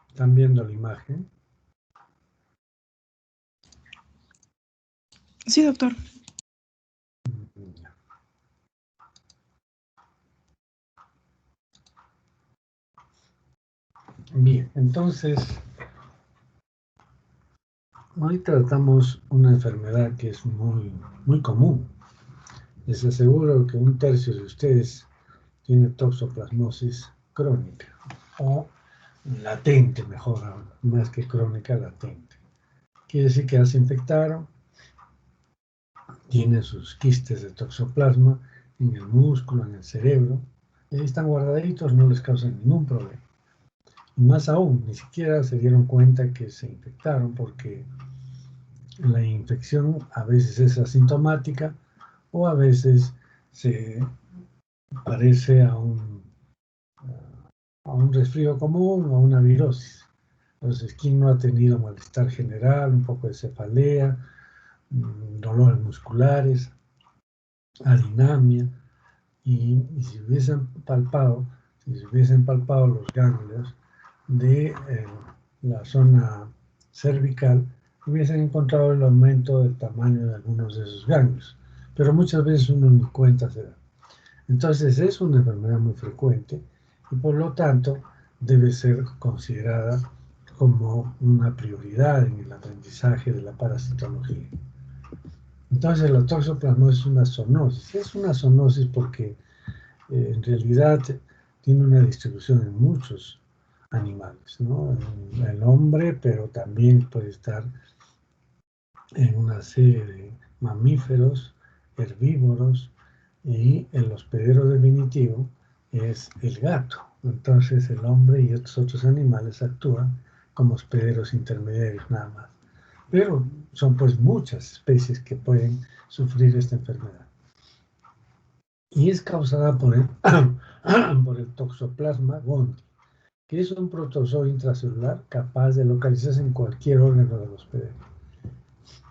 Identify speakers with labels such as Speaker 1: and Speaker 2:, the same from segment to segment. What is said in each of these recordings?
Speaker 1: ¿Están viendo la imagen?
Speaker 2: Sí, doctor.
Speaker 1: Bien, entonces, hoy tratamos una enfermedad que es muy común. Les aseguro que 1/3 de ustedes tiene toxoplasmosis crónica o latente, mejor aún, más que crónica, latente. Quiere decir que ya se infectaron, tienen sus quistes de toxoplasma en el músculo, en el cerebro, y ahí están guardaditos, no les causan ningún problema. Y más aún, ni siquiera se dieron cuenta que se infectaron porque la infección a veces es asintomática o a veces se parece a un resfrío común o a una virosis. Entonces, ¿quién no ha tenido malestar general, un poco de cefalea, dolores musculares, adinamia? Y si se hubiesen palpado los ganglios de la zona cervical, hubiesen encontrado el aumento del tamaño de algunos de esos ganglios. Pero muchas veces uno ni cuenta se da. Entonces es una enfermedad muy frecuente y por lo tanto debe ser considerada como una prioridad en el aprendizaje de la parasitología. Entonces la toxoplasmosis es una zoonosis. Es una zoonosis porque en realidad tiene una distribución en muchos animales, ¿no? En el hombre, pero también puede estar en una serie de mamíferos, herbívoros, y el hospedero definitivo es el gato. Entonces el hombre y estos otros animales actúan como hospederos intermediarios nada más. Pero son pues muchas especies que pueden sufrir esta enfermedad. Y es causada por el Toxoplasma gondii, que es un protozoo intracelular capaz de localizarse en cualquier órgano del hospedero.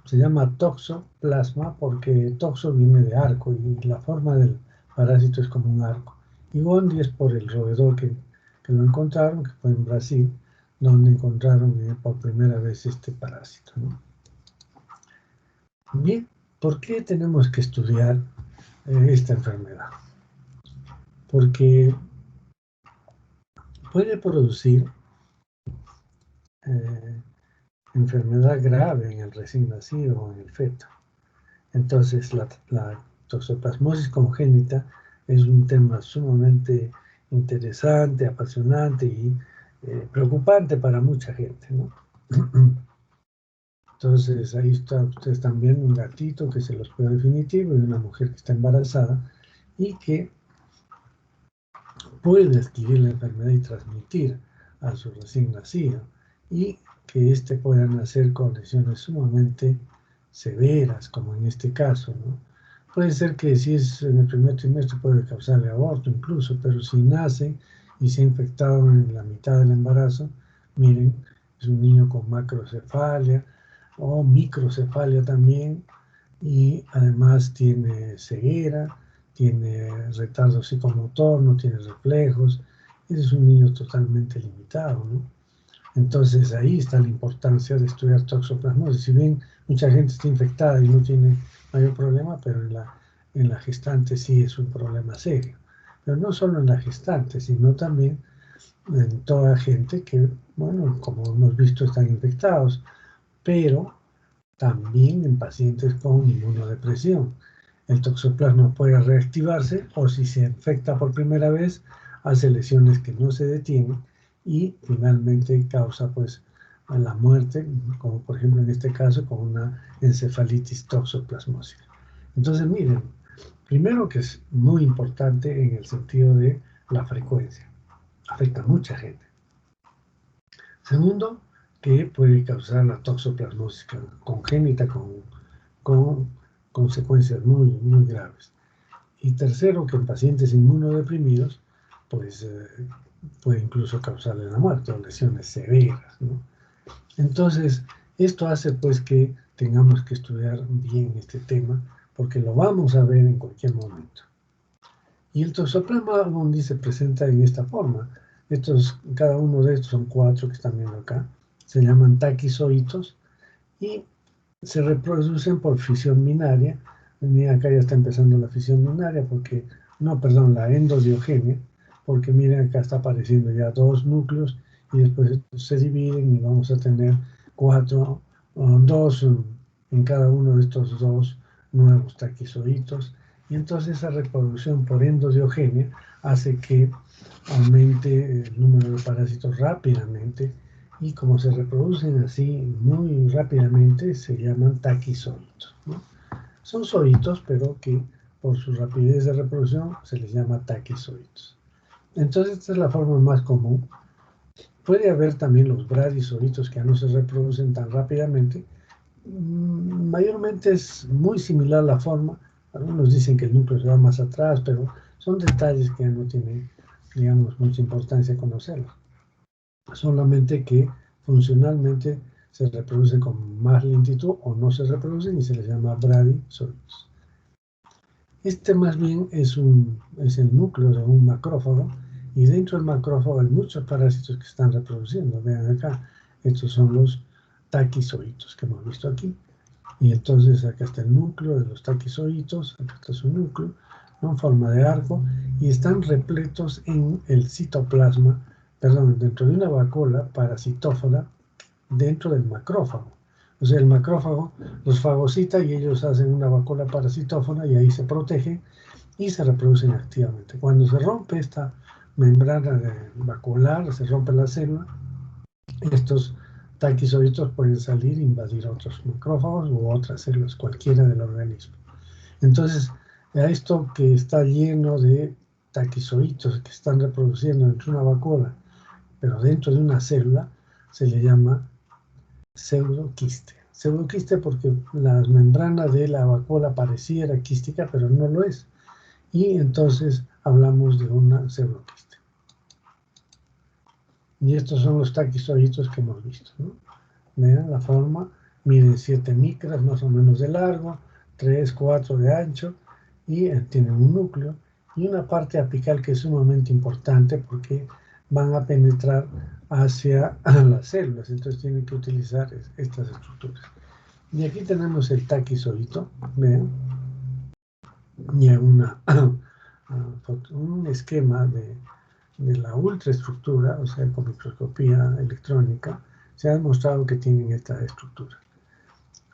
Speaker 1: Se llama toxoplasma porque toxo viene de arco y la forma del parásito es como un arco. Y gondii es por el roedor que lo encontraron, que fue en Brasil, donde encontraron por primera vez este parásito, ¿no? Bien, ¿por qué tenemos que estudiar esta enfermedad? Porque puede producir enfermedad grave en el recién nacido o en el feto. Entonces, la toxoplasmosis congénita es un tema sumamente interesante, apasionante y preocupante para mucha gente, ¿no? Entonces, ahí está, ustedes están viendo un gatito que es el hospedero definitivo y una mujer que está embarazada y que puede adquirir la enfermedad y transmitir a su recién nacido y que éste pueda nacer con lesiones sumamente severas, como en este caso, ¿no? Puede ser que si es en el primer trimestre puede causarle aborto incluso, pero si nace y se ha infectado en la mitad del embarazo, miren, es un niño con macrocefalia o microcefalia también, y además tiene ceguera, tiene retardo psicomotor, no tiene reflejos, es un niño totalmente limitado, ¿no? Entonces ahí está la importancia de estudiar toxoplasmosis. Si bien mucha gente está infectada y no tiene mayor problema, pero en la gestante sí es un problema serio. Pero no solo en la gestante, sino también en toda gente que, bueno, como hemos visto, están infectados, pero también en pacientes con inmunodepresión. El toxoplasma puede reactivarse o si se infecta por primera vez, hace lesiones que no se detienen y finalmente causa pues la muerte, como por ejemplo en este caso con una encefalitis toxoplasmósica. Entonces miren, primero que es muy importante en el sentido de la frecuencia, afecta a mucha gente. Segundo, que puede causar la toxoplasmosis congénita con consecuencias muy graves. Y tercero, que en pacientes inmunodeprimidos, pues puede incluso causarle la muerte o lesiones severas, ¿no? Entonces, esto hace pues que tengamos que estudiar bien este tema, porque lo vamos a ver en cualquier momento. Y el toxoplasma gondii se presenta en esta forma. Cada uno de estos son 4 que están viendo acá. Se llaman taquizoitos y se reproducen por fisión binaria. Miren, acá ya está empezando la fisión binaria la endodiogenia, porque miren, acá está apareciendo ya 2 núcleos y después estos se dividen y vamos a tener 2 en cada uno de estos 2 nuevos taquizoitos. Y entonces esa reproducción por endodiogenia hace que aumente el número de parásitos rápidamente, y como se reproducen así muy rápidamente, se llaman taquizoitos, ¿no? Son zoitos, pero que por su rapidez de reproducción se les llama taquizoitos. Entonces esta es la forma más común. Puede haber también los bradizoitos, que ya no se reproducen tan rápidamente. Mayormente es muy similar la forma. Algunos dicen que el núcleo se va más atrás, pero son detalles que ya no tienen, digamos, mucha importancia conocerlos. Solamente que funcionalmente se reproducen con más lentitud o no se reproducen y se les llama bradizoides. Este más bien es el núcleo de un macrófago, y dentro del macrófago hay muchos parásitos que están reproduciendo. Vean acá, estos son los taquizoitos que hemos visto aquí. Y entonces acá está el núcleo de los taquizoitos, acá está su núcleo, ¿no?, en forma de arco, y están repletos en el citoplasma, dentro de una vacuola parasitófora dentro del macrófago. O sea, el macrófago los fagocita y ellos hacen una vacuola parasitófora y ahí se protegen y se reproducen activamente. Cuando se rompe esta membrana vacuolar, se rompe la célula, estos taquizoitos pueden salir e invadir otros macrófagos u otras células, cualquiera del organismo. Entonces, a esto que está lleno de taquizoitos que están reproduciendo dentro de una vacuola, pero dentro de una célula, se le llama pseudoquiste. Pseudoquiste porque la membrana de la vacuola pareciera quística, pero no lo es. Y entonces hablamos de una pseudoquiste. Y estos son los taquizoitos que hemos visto, ¿no? Vean la forma, miden 7 micras más o menos de largo, 3, 4 de ancho, y tienen un núcleo y una parte apical que es sumamente importante porque van a penetrar hacia las células, entonces tienen que utilizar estas estructuras. Y aquí tenemos el taquizoito, vean, y un esquema de la ultraestructura, o sea, con microscopía electrónica, se ha demostrado que tienen esta estructura.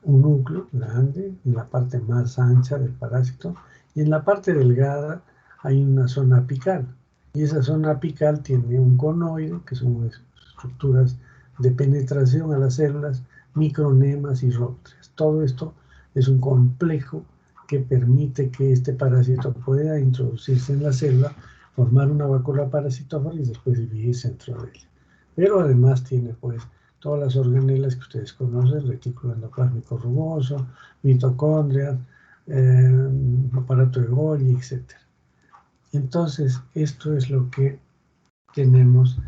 Speaker 1: Un núcleo grande en la parte más ancha del parásito, y en la parte delgada hay una zona apical. Y esa zona apical tiene un conoide, que son estructuras de penetración a las células, micronemas y rótulas. Todo esto es un complejo que permite que este parásito pueda introducirse en la célula, formar una vacuola parasitófora y después dividirse dentro de ella. Pero además tiene, pues, todas las organelas que ustedes conocen: retículo endoplásmico rugoso, mitocondrias, aparato de Golgi, etc. Entonces, esto es lo que tenemos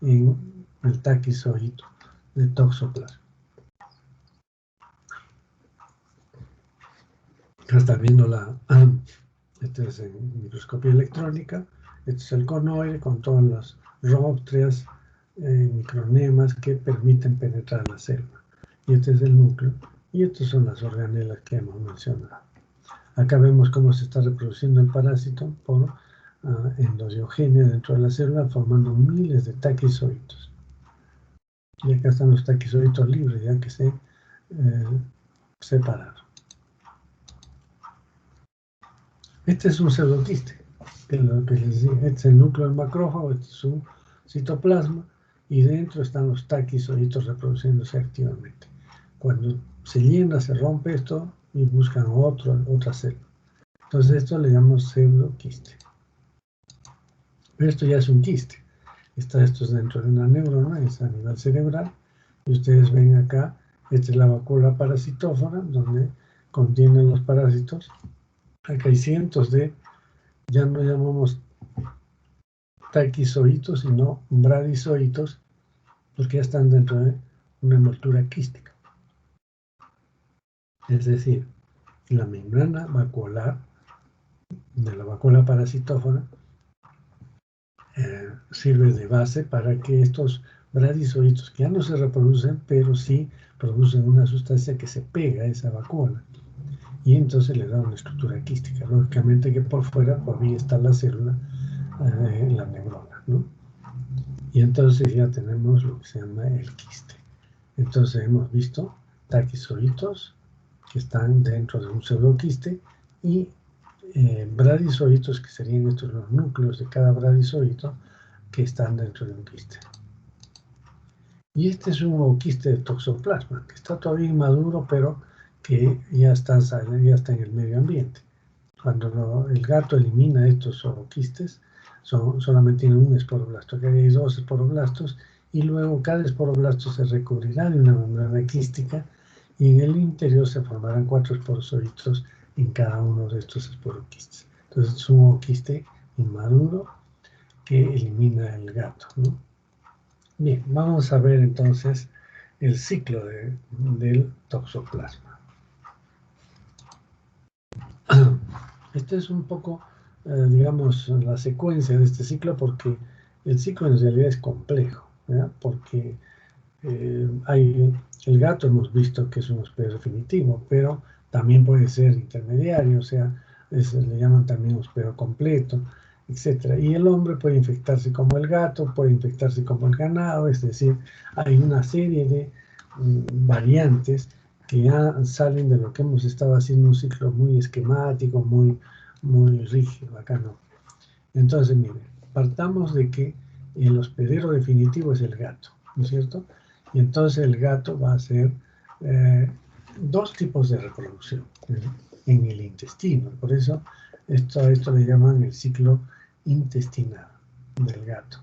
Speaker 1: en el taquizoito de toxoplasma. Acá están viendo este es en microscopía electrónica, este es el conoide con todas las róptrias, micronemas que permiten penetrar la célula. Y este es el núcleo, y estas son las organelas que hemos mencionado. Acá vemos cómo se está reproduciendo el parásito por endodiogenia dentro de la célula, formando miles de taquizoitos. Y acá están los taquizoitos libres, ya que se separaron. Este es un pseudoquiste, que es lo que les decía. Este es el núcleo del macrófago, este es su citoplasma, y dentro están los taquizoitos reproduciéndose activamente. Cuando se llena, se rompe esto y buscan otra célula. Entonces esto le llamamos pseudoquiste. Pero esto ya es un quiste. Esto es dentro de una neurona, es a nivel cerebral. Y ustedes ven acá, esta es la vacuola parasitófora, donde contienen los parásitos. Acá hay cientos ya no llamamos taquizoitos, sino bradizoitos, porque ya están dentro de una envoltura quística. Es decir, la membrana vacuolar de la vacuola parasitófora sirve de base para que estos bradizoitos, que ya no se reproducen, pero sí producen una sustancia que se pega a esa vacuola, y entonces le da una estructura quística. Lógicamente que por fuera todavía está la célula, la neurona, ¿no? Y entonces ya tenemos lo que se llama el quiste. Entonces hemos visto taquizoitos que están dentro de un pseudoquiste y bradizoitos, que serían estos los núcleos de cada bradizoito, que están dentro de un quiste. Y este es un ooquiste de toxoplasma, que está todavía inmaduro, pero que ya está en el medio ambiente. Cuando el gato elimina estos ooquistes, solamente tiene un esporoblasto, que hay 2 esporoblastos, y luego cada esporoblasto se recubrirá de una membrana quística, y en el interior se formarán 4 esporozoitos en cada uno de estos esporoquistes. Entonces es un ooquiste inmaduro que elimina el gato, ¿no? Bien, vamos a ver entonces el ciclo del toxoplasma. Esta es un poco, digamos, la secuencia de este ciclo, porque el ciclo en realidad es complejo, ¿verdad? Porque el gato hemos visto que es un hospedero definitivo, pero también puede ser intermediario, o sea, le llaman también hospedero completo, etc. Y el hombre puede infectarse como el gato, puede infectarse como el ganado, es decir, hay una serie de variantes que ya salen de lo que hemos estado haciendo, un ciclo muy esquemático, muy rígido. Acá no. Entonces, miren, partamos de que el hospedero definitivo es el gato, ¿no es cierto? Y entonces el gato va a hacer 2 tipos de reproducción en el intestino. Por eso esto le llaman el ciclo intestinal del gato.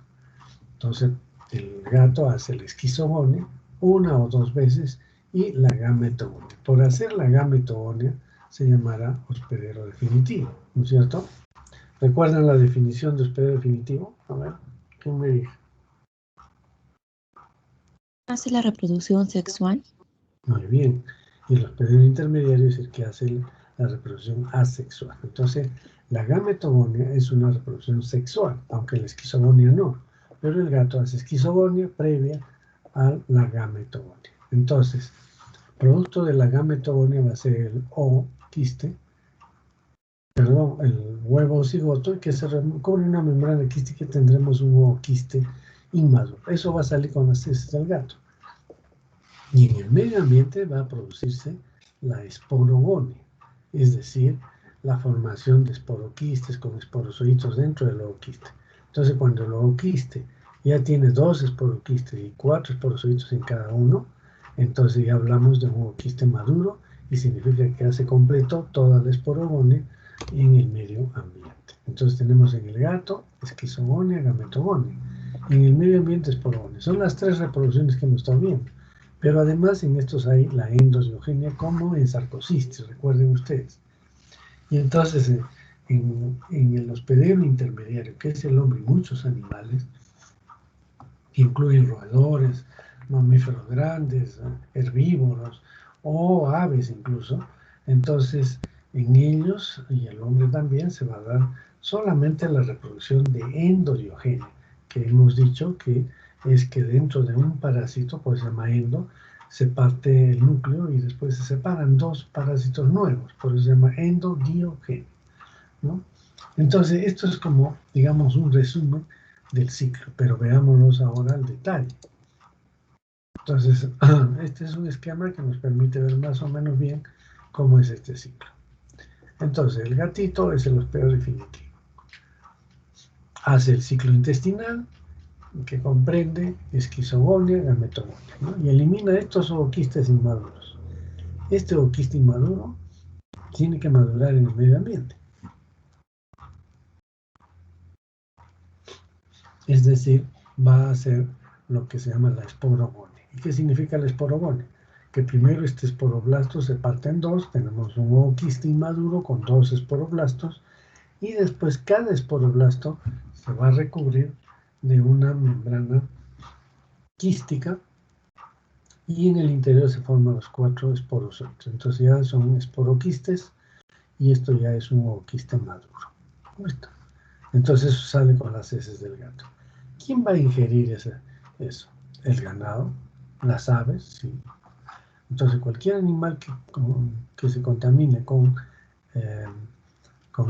Speaker 1: Entonces el gato hace la esquizogonia 1 o 2 veces y la gametogonia. Por hacer la gametogonia se llamará hospedero definitivo, ¿no es cierto? ¿Recuerdan la definición de hospedero definitivo? A ver, ¿quién me dice?
Speaker 2: ¿Hace la reproducción sexual?
Speaker 1: Muy bien. Y el hospedero intermediario es el que hace la reproducción asexual. Entonces, la gametogonia es una reproducción sexual, aunque la esquizogonia no. Pero el gato hace esquizogonia previa a la gametogonia. Entonces, producto de la gametogonia va a ser el ooquiste, perdón, el huevo cigoto, que se recubre una membrana quística, tendremos un ooquiste inmaduro. Eso va a salir con las heces del gato. Y en el medio ambiente va a producirse la esporogonia, es decir, la formación de esporoquistes con esporozoitos dentro del ooquiste. Entonces, cuando el ooquiste ya tiene 2 esporoquistes y 4 esporozoitos en cada uno, entonces ya hablamos de un ooquiste maduro, y significa que hace completo toda la esporogonia en el medio ambiente. Entonces tenemos en el gato esquizogonia, gametogonia, y en el medio ambiente esporogonia. Son las 3 reproducciones que hemos estado viendo. Pero además en estos hay la endosiogenia, como en Sarcocistis, recuerden ustedes. Y entonces en el hospedero intermediario, que es el hombre y muchos animales, que incluyen roedores, mamíferos grandes, herbívoros o aves incluso, entonces en ellos, y el hombre también, se va a dar solamente la reproducción de endodiogenia, que hemos dicho que es que dentro de un parásito, pues se llama endo, se parte el núcleo y después se separan 2 parásitos nuevos, por eso se llama endodiogenia, ¿no? Entonces esto es como, digamos, un resumen del ciclo, pero veámoslos ahora al detalle. Entonces, este es un esquema que nos permite ver más o menos bien cómo es este ciclo. Entonces, el gatito es el hospedero definitivo. Hace el ciclo intestinal, que comprende esquizogonia, gametogonia, ¿no? Y elimina estos ooquistes inmaduros. Este ooquiste inmaduro tiene que madurar en el medio ambiente. Es decir, va a ser lo que se llama la esporogonia. ¿Y qué significa la esporogonia? Que primero este esporoblasto se parte en 2, tenemos un ooquiste inmaduro con 2 esporoblastos, y después cada esporoblasto se va a recubrir de una membrana quística, y en el interior se forman los 4 esporozoitos. Entonces ya son esporoquistes, y esto ya es un ooquiste maduro. ¿Listo? Entonces eso sale con las heces del gato. ¿Quién va a ingerir eso? El ganado, las aves, sí. Entonces cualquier animal que se contamine con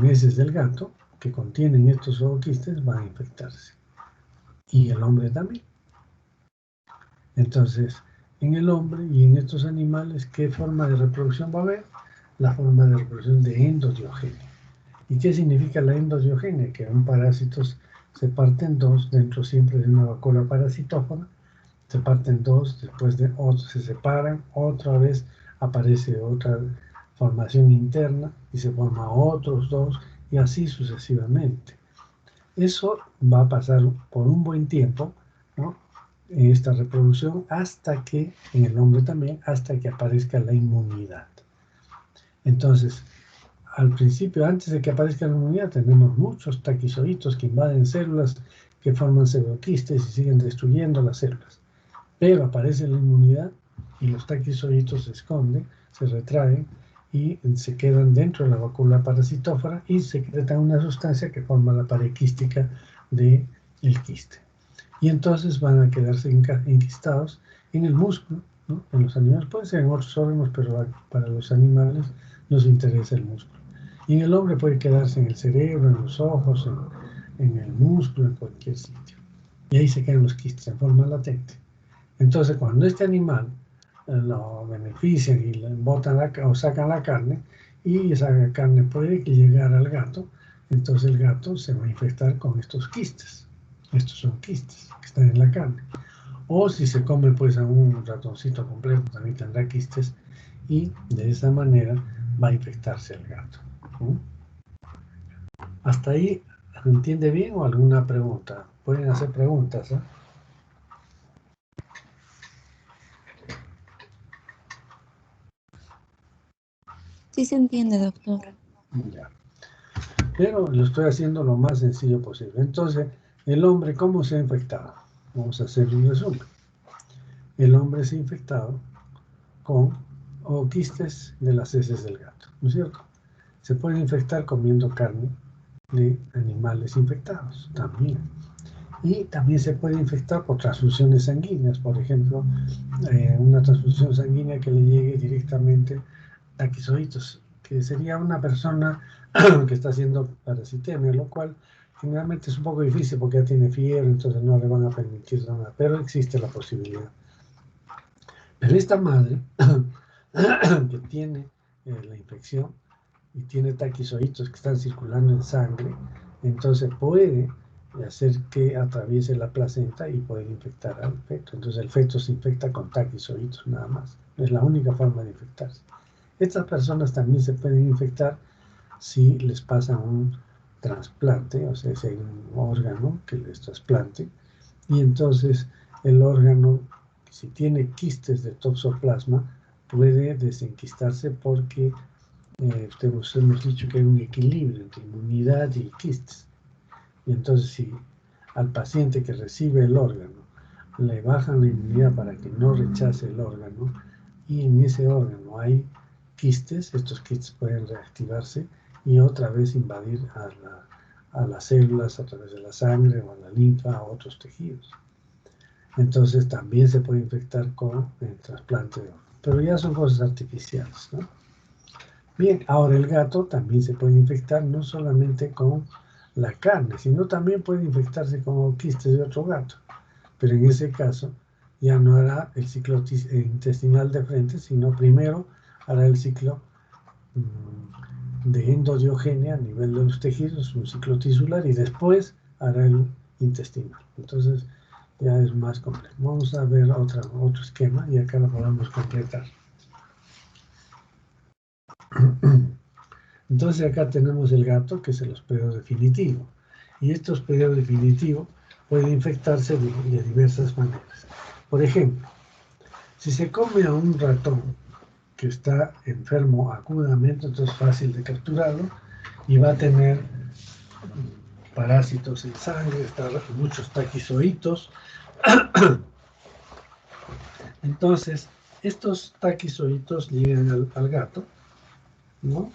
Speaker 1: heces del gato, que contienen estos zooquistes, van a infectarse. Y el hombre también. Entonces, en el hombre y en estos animales, ¿qué forma de reproducción va a haber? La forma de reproducción de endodiogenia. ¿Y qué significa la endodiogenia? Que un parásito se parte en dos dentro siempre de una vacuola parasitófora, se parten dos, después de otro se separan, otra vez aparece otra formación interna y se forman otros dos y así sucesivamente. Eso va a pasar por un buen tiempo, ¿no? En esta reproducción hasta que, en el hombre también, hasta que aparezca la inmunidad. Entonces, al principio, antes de que aparezca la inmunidad, tenemos muchos taquizoitos que invaden células, que forman pseudoquistes y siguen destruyendo las células. Pero aparece la inmunidad y los taquizoitos se esconden, se retraen y se quedan dentro de la vacuola parasitófora y secretan una sustancia que forma la pared quística del quiste. Y entonces van a quedarse enquistados en el músculo, ¿no? En los animales, puede ser en otros órganos, pero para los animales nos interesa el músculo. Y en el hombre puede quedarse en el cerebro, en los ojos, en el músculo, en cualquier sitio. Y ahí se quedan los quistes en forma latente. Entonces, cuando este animal lo benefician y le botan o sacan la carne, y esa carne puede llegar al gato, entonces el gato se va a infectar con estos quistes. Estos son quistes que están en la carne. O si se come pues a un ratoncito completo, también tendrá quistes y de esa manera va a infectarse el gato. ¿Sí? ¿Hasta ahí se entiende bien o alguna pregunta? Pueden hacer preguntas, ¿eh?
Speaker 2: Sí se entiende, doctor.
Speaker 1: Ya. Pero lo estoy haciendo lo más sencillo posible. Entonces, el hombre, ¿cómo se ha infectado? Vamos a hacer un resumen. El hombre se ha infectado con quistes de las heces del gato, ¿no es cierto? Se puede infectar comiendo carne de animales infectados también. Y también se puede infectar por transfusiones sanguíneas, por ejemplo, una transfusión sanguínea que le llegue directamente a taquizoitos, que sería una persona que está haciendo parasitemia, lo cual generalmente es un poco difícil porque ya tiene fiebre, entonces no le van a permitir nada, pero existe la posibilidad. Pero esta madre que tiene la infección y tiene taquizoitos que están circulando en sangre, entonces puede hacer que atraviese la placenta y puede infectar al feto. Entonces el feto se infecta con taquizoitos nada más. Es la única forma de infectarse. Estas personas también se pueden infectar si les pasa un trasplante, o sea, si hay un órgano que les trasplante, y entonces el órgano, si tiene quistes de toxoplasma, puede desenquistarse porque hemos dicho que hay un equilibrio entre inmunidad y quistes. Y entonces si al paciente que recibe el órgano le bajan la inmunidad para que no rechace el órgano y en ese órgano hay quistes, estos quistes pueden reactivarse y otra vez invadir a las células a través de la sangre o a la linfa, a otros tejidos. Entonces también se puede infectar con el trasplante de órgano. Pero ya son cosas artificiales, ¿no? Bien, ahora el gato también se puede infectar no solamente con la carne, sino también puede infectarse con quistes de otro gato. Pero en ese caso ya no hará el ciclo intestinal de frente, sino primero hará el ciclo de endodiogenia a nivel de los tejidos, un ciclo tisular, y después hará el intestinal. Entonces ya es más complejo. Vamos a ver otro esquema y acá lo podemos completar. Entonces acá tenemos el gato, que es el hospedero definitivo. Y este hospedero definitivo puede infectarse de diversas maneras. Por ejemplo, si se come a un ratón que está enfermo acudamente, entonces es fácil de capturarlo y va a tener parásitos en sangre, muchos taquizoitos. Entonces, estos taquizoitos llegan al gato, ¿no?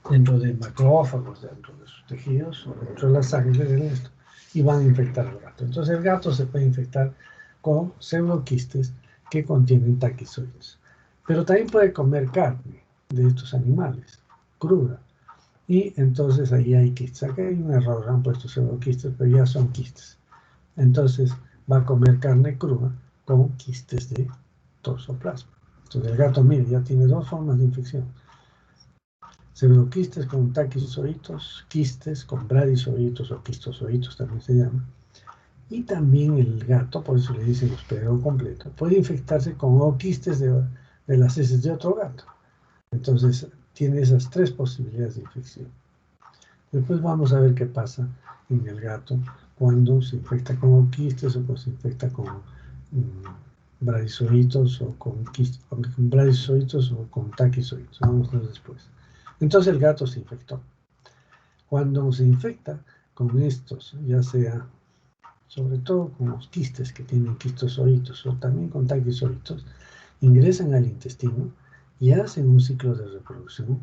Speaker 1: dentro de macrófagos, dentro de sus tejidos, o dentro de la sangre de esto, y van a infectar al gato. Entonces el gato se puede infectar con pseudoquistes que contienen taquizoides. Pero también puede comer carne de estos animales, cruda. Y entonces ahí hay quistes. Aquí hay un error, han puesto pseudoquistes, pero ya son quistes. Entonces va a comer carne cruda con quistes de toxoplasma. Entonces el gato, mire, ya tiene dos formas de infección. Pseudoquistes con taquizoitos, quistes con bradizoitos o quistozoitos también se llama. Y también el gato, por eso le dicen hospedero completo, puede infectarse con oquistes de las heces de otro gato. Entonces tiene esas tres posibilidades de infección. Después vamos a ver qué pasa en el gato cuando se infecta con oquistes o cuando se infecta con bradizoitos o con bradizoitos o con taquizoitos. Vamos a ver después. Entonces el gato se infectó. Cuando se infecta con estos, ya sea sobre todo con los quistes que tienen quistozoitos o también con taquizoitos, ingresan al intestino y hacen un ciclo de reproducción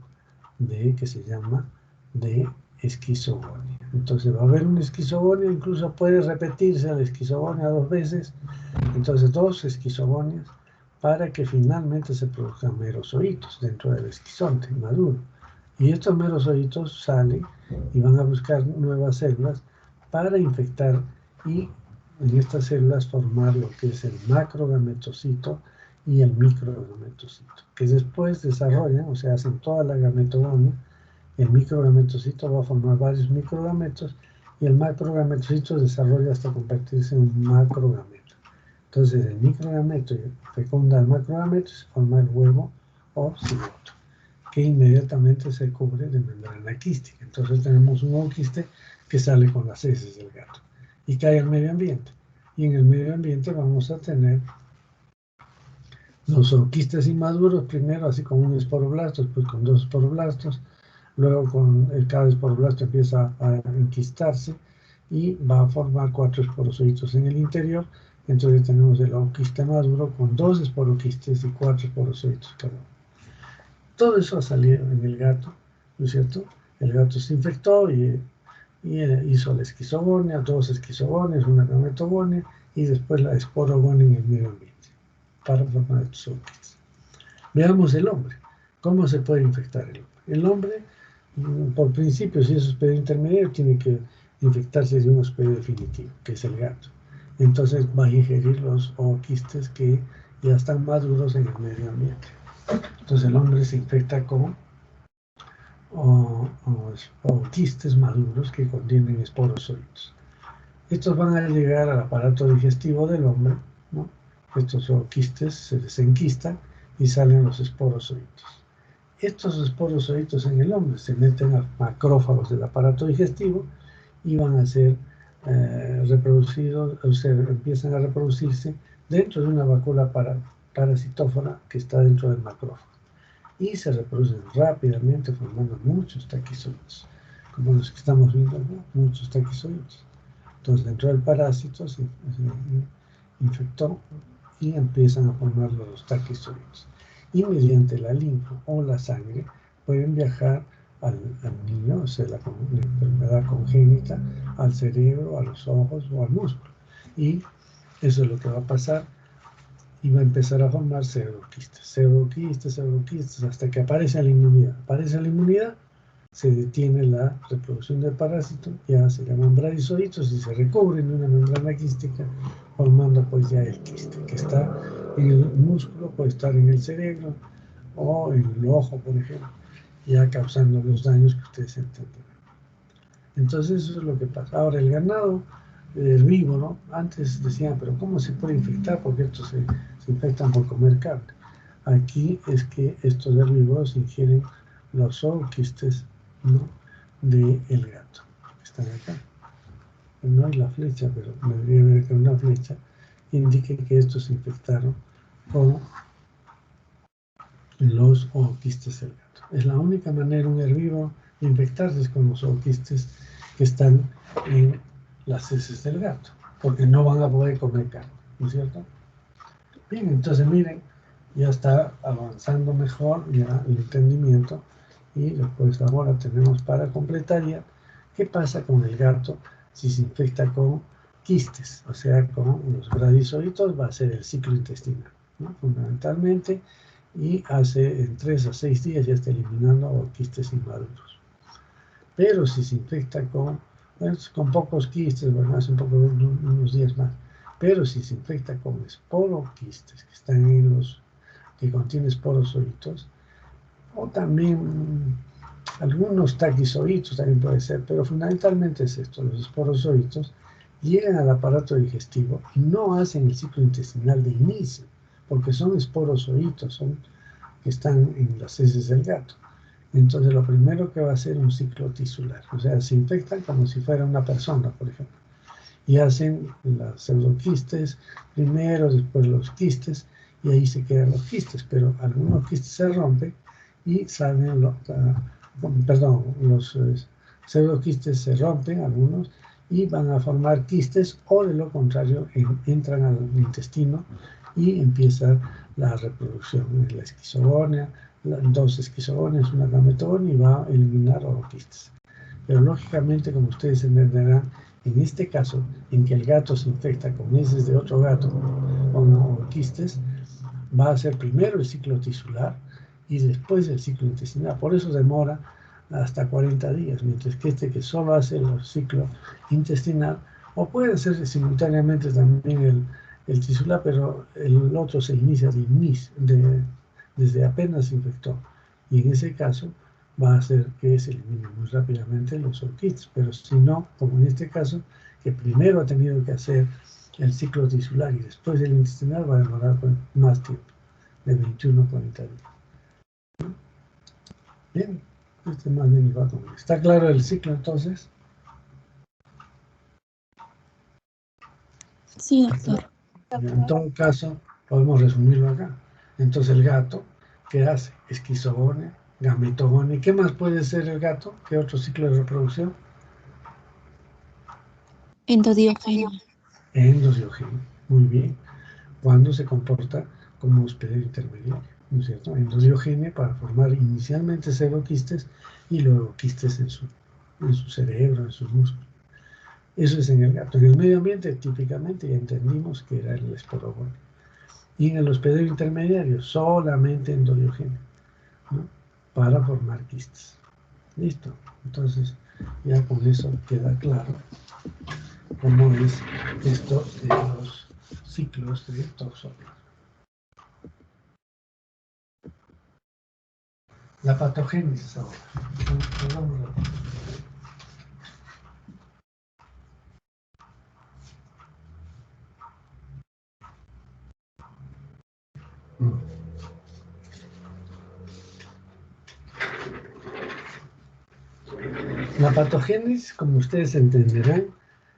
Speaker 1: que se llama de esquizogonia. Entonces va a haber una esquizogonia, incluso puede repetirse la esquizogonia 2 veces, entonces 2 esquizogonias para que finalmente se produzcan merozoitos dentro del esquizonte maduro. Y estos merozoitos salen y van a buscar nuevas células para infectar y en estas células formar lo que es el macrogametocito y el microgametocito, que después desarrollan, o sea, hacen toda la gametogonia. El microgametocito va a formar varios microgametos y el macrogametocito desarrolla hasta convertirse en un macrogameto. Entonces el microgameto fecunda al macrogameto y se forma el huevo o cigoto, que inmediatamente se cubre de membrana quística. Entonces tenemos un ooquiste que sale con las heces del gato y cae al medio ambiente. Y en el medio ambiente vamos a tener los ooquistes inmaduros, primero así con un esporoblasto, después con 2 esporoblastos, luego con cada esporoblasto empieza a enquistarse y va a formar 4 esporozoitos en el interior. Entonces tenemos el ooquiste maduro con 2 esporoquistes y 4 esporozoitos cada uno. Todo eso ha salido en el gato, ¿no es cierto? El gato se infectó y hizo la esquizogonia, 2 esquizogonias, una gametogonia y después la esporogonia en el medio ambiente para formar estos ooquistes. Veamos el hombre. ¿Cómo se puede infectar el hombre? El hombre, por principio, si es hospedero intermediario, tiene que infectarse de un hospedero definitivo, que es el gato. Entonces va a ingerir los ooquistes que ya están maduros en el medio ambiente. Entonces el hombre se infecta con quistes maduros que contienen esporozoitos. Estos van a llegar al aparato digestivo del hombre, ¿no? Estos quistes se desenquistan y salen los esporozoitos. Estos esporozoitos en el hombre se meten a macrófagos del aparato digestivo y van a ser reproducidos, o sea, empiezan a reproducirse dentro de una vacuola parasitófora que está dentro del macrófago. Y se reproducen rápidamente formando muchos taquizoides, como los que estamos viendo, ¿no? Muchos taquizoides. Entonces dentro del parásito se infectó y empiezan a formar los taquizoides. Y mediante la linfa o la sangre pueden viajar al niño, o sea, la enfermedad congénita, al cerebro, a los ojos o al músculo. Y eso es lo que va a pasar. Y va a empezar a formar pseudoquistes, hasta que aparece la inmunidad. Aparece la inmunidad, se detiene la reproducción del parásito, ya se llaman bradizoitos y se recubren de una membrana quística, formando pues ya el quiste, que está en el músculo, puede estar en el cerebro o en el ojo, por ejemplo, ya causando los daños que ustedes entenderán. Entonces eso es lo que pasa. Ahora el ganado herbívoro, antes decían, pero ¿cómo se puede infectar? Porque estos se infectan por comer carne. Aquí es que estos herbívoros ingieren los ooquistes, ¿no?, del gato. Están acá. No hay la flecha, pero me debería ver que una flecha indique que estos se infectaron con los ooquistes del gato. Es la única manera un herbívoro de infectarse es con los ooquistes que están en las heces del gato, porque no van a poder comer carne, ¿no es cierto? Bien, entonces miren, ya está avanzando mejor ya el entendimiento Y después ahora tenemos para completar ya qué pasa con el gato si se infecta con quistes, o sea, con los gradizoitos. Va a ser el ciclo intestinal, ¿no? Fundamentalmente, y hace en 3 a 6 días ya está eliminando quistes inmaduros. Pero si se infecta con pocos quistes, bueno, hace unos días más, pero si se infecta con esporoquistes, que están en que contienen esporozoitos, o también algunos taquizoitos también puede ser, pero fundamentalmente es esto: los esporozoitos llegan al aparato digestivo y no hacen el ciclo intestinal de inicio, porque son esporozoitos, que están en las heces del gato. Entonces lo primero que va a hacer un ciclo tisular, o sea, se infectan como si fuera una persona, por ejemplo, y hacen las pseudoquistes primero, después los quistes, y ahí se quedan los quistes, pero algunos quistes se rompen y salen, los pseudoquistes se rompen, algunos, y van a formar quistes, o de lo contrario, entran al intestino y empieza la reproducción, la esquizogonia, 2 esquizogonias, una gametogonia, y va a eliminar oroquistes. Pero lógicamente, como ustedes entenderán, en este caso, en que el gato se infecta con heces de otro gato con oroquistes, va a ser primero el ciclo tisular y después el ciclo intestinal. Por eso demora hasta 40 días, mientras que que solo hace el ciclo intestinal, o puede hacer simultáneamente también el tisular, pero el otro se inicia desde apenas se infectó. Y en ese caso va a hacer que se eliminen muy rápidamente los oroquistes. Pero si no, como en este caso, que primero ha tenido que hacer el ciclo tisular y después el intestinal, va a demorar más tiempo, de 21 a 40 días. Bien, más bien va a tomar. ¿Está claro el ciclo entonces?
Speaker 2: Sí, doctor.
Speaker 1: En todo caso, podemos resumirlo acá. Entonces el gato, ¿qué hace? Esquizogonia, gametogonia. ¿Qué más puede ser el gato? ¿Qué otro ciclo de reproducción?
Speaker 2: Endodiogenia.
Speaker 1: Endodiogenia. Muy bien. Cuando se comporta como hospedero intermediario, ¿no es cierto? Endodiogenia, para formar inicialmente pseudoquistes y luego quistes en su cerebro, en sus músculos. Eso es en el gato. En el medio ambiente, típicamente, ya entendimos que era el esporogonio. Y en el hospedero intermediario, solamente endodiogenia, ¿no? Para formar quistes. Listo. Entonces, ya con eso queda claro cómo es esto de los ciclos de toxoplasma. La patogénesis ahora. La patogénesis, como ustedes entenderán,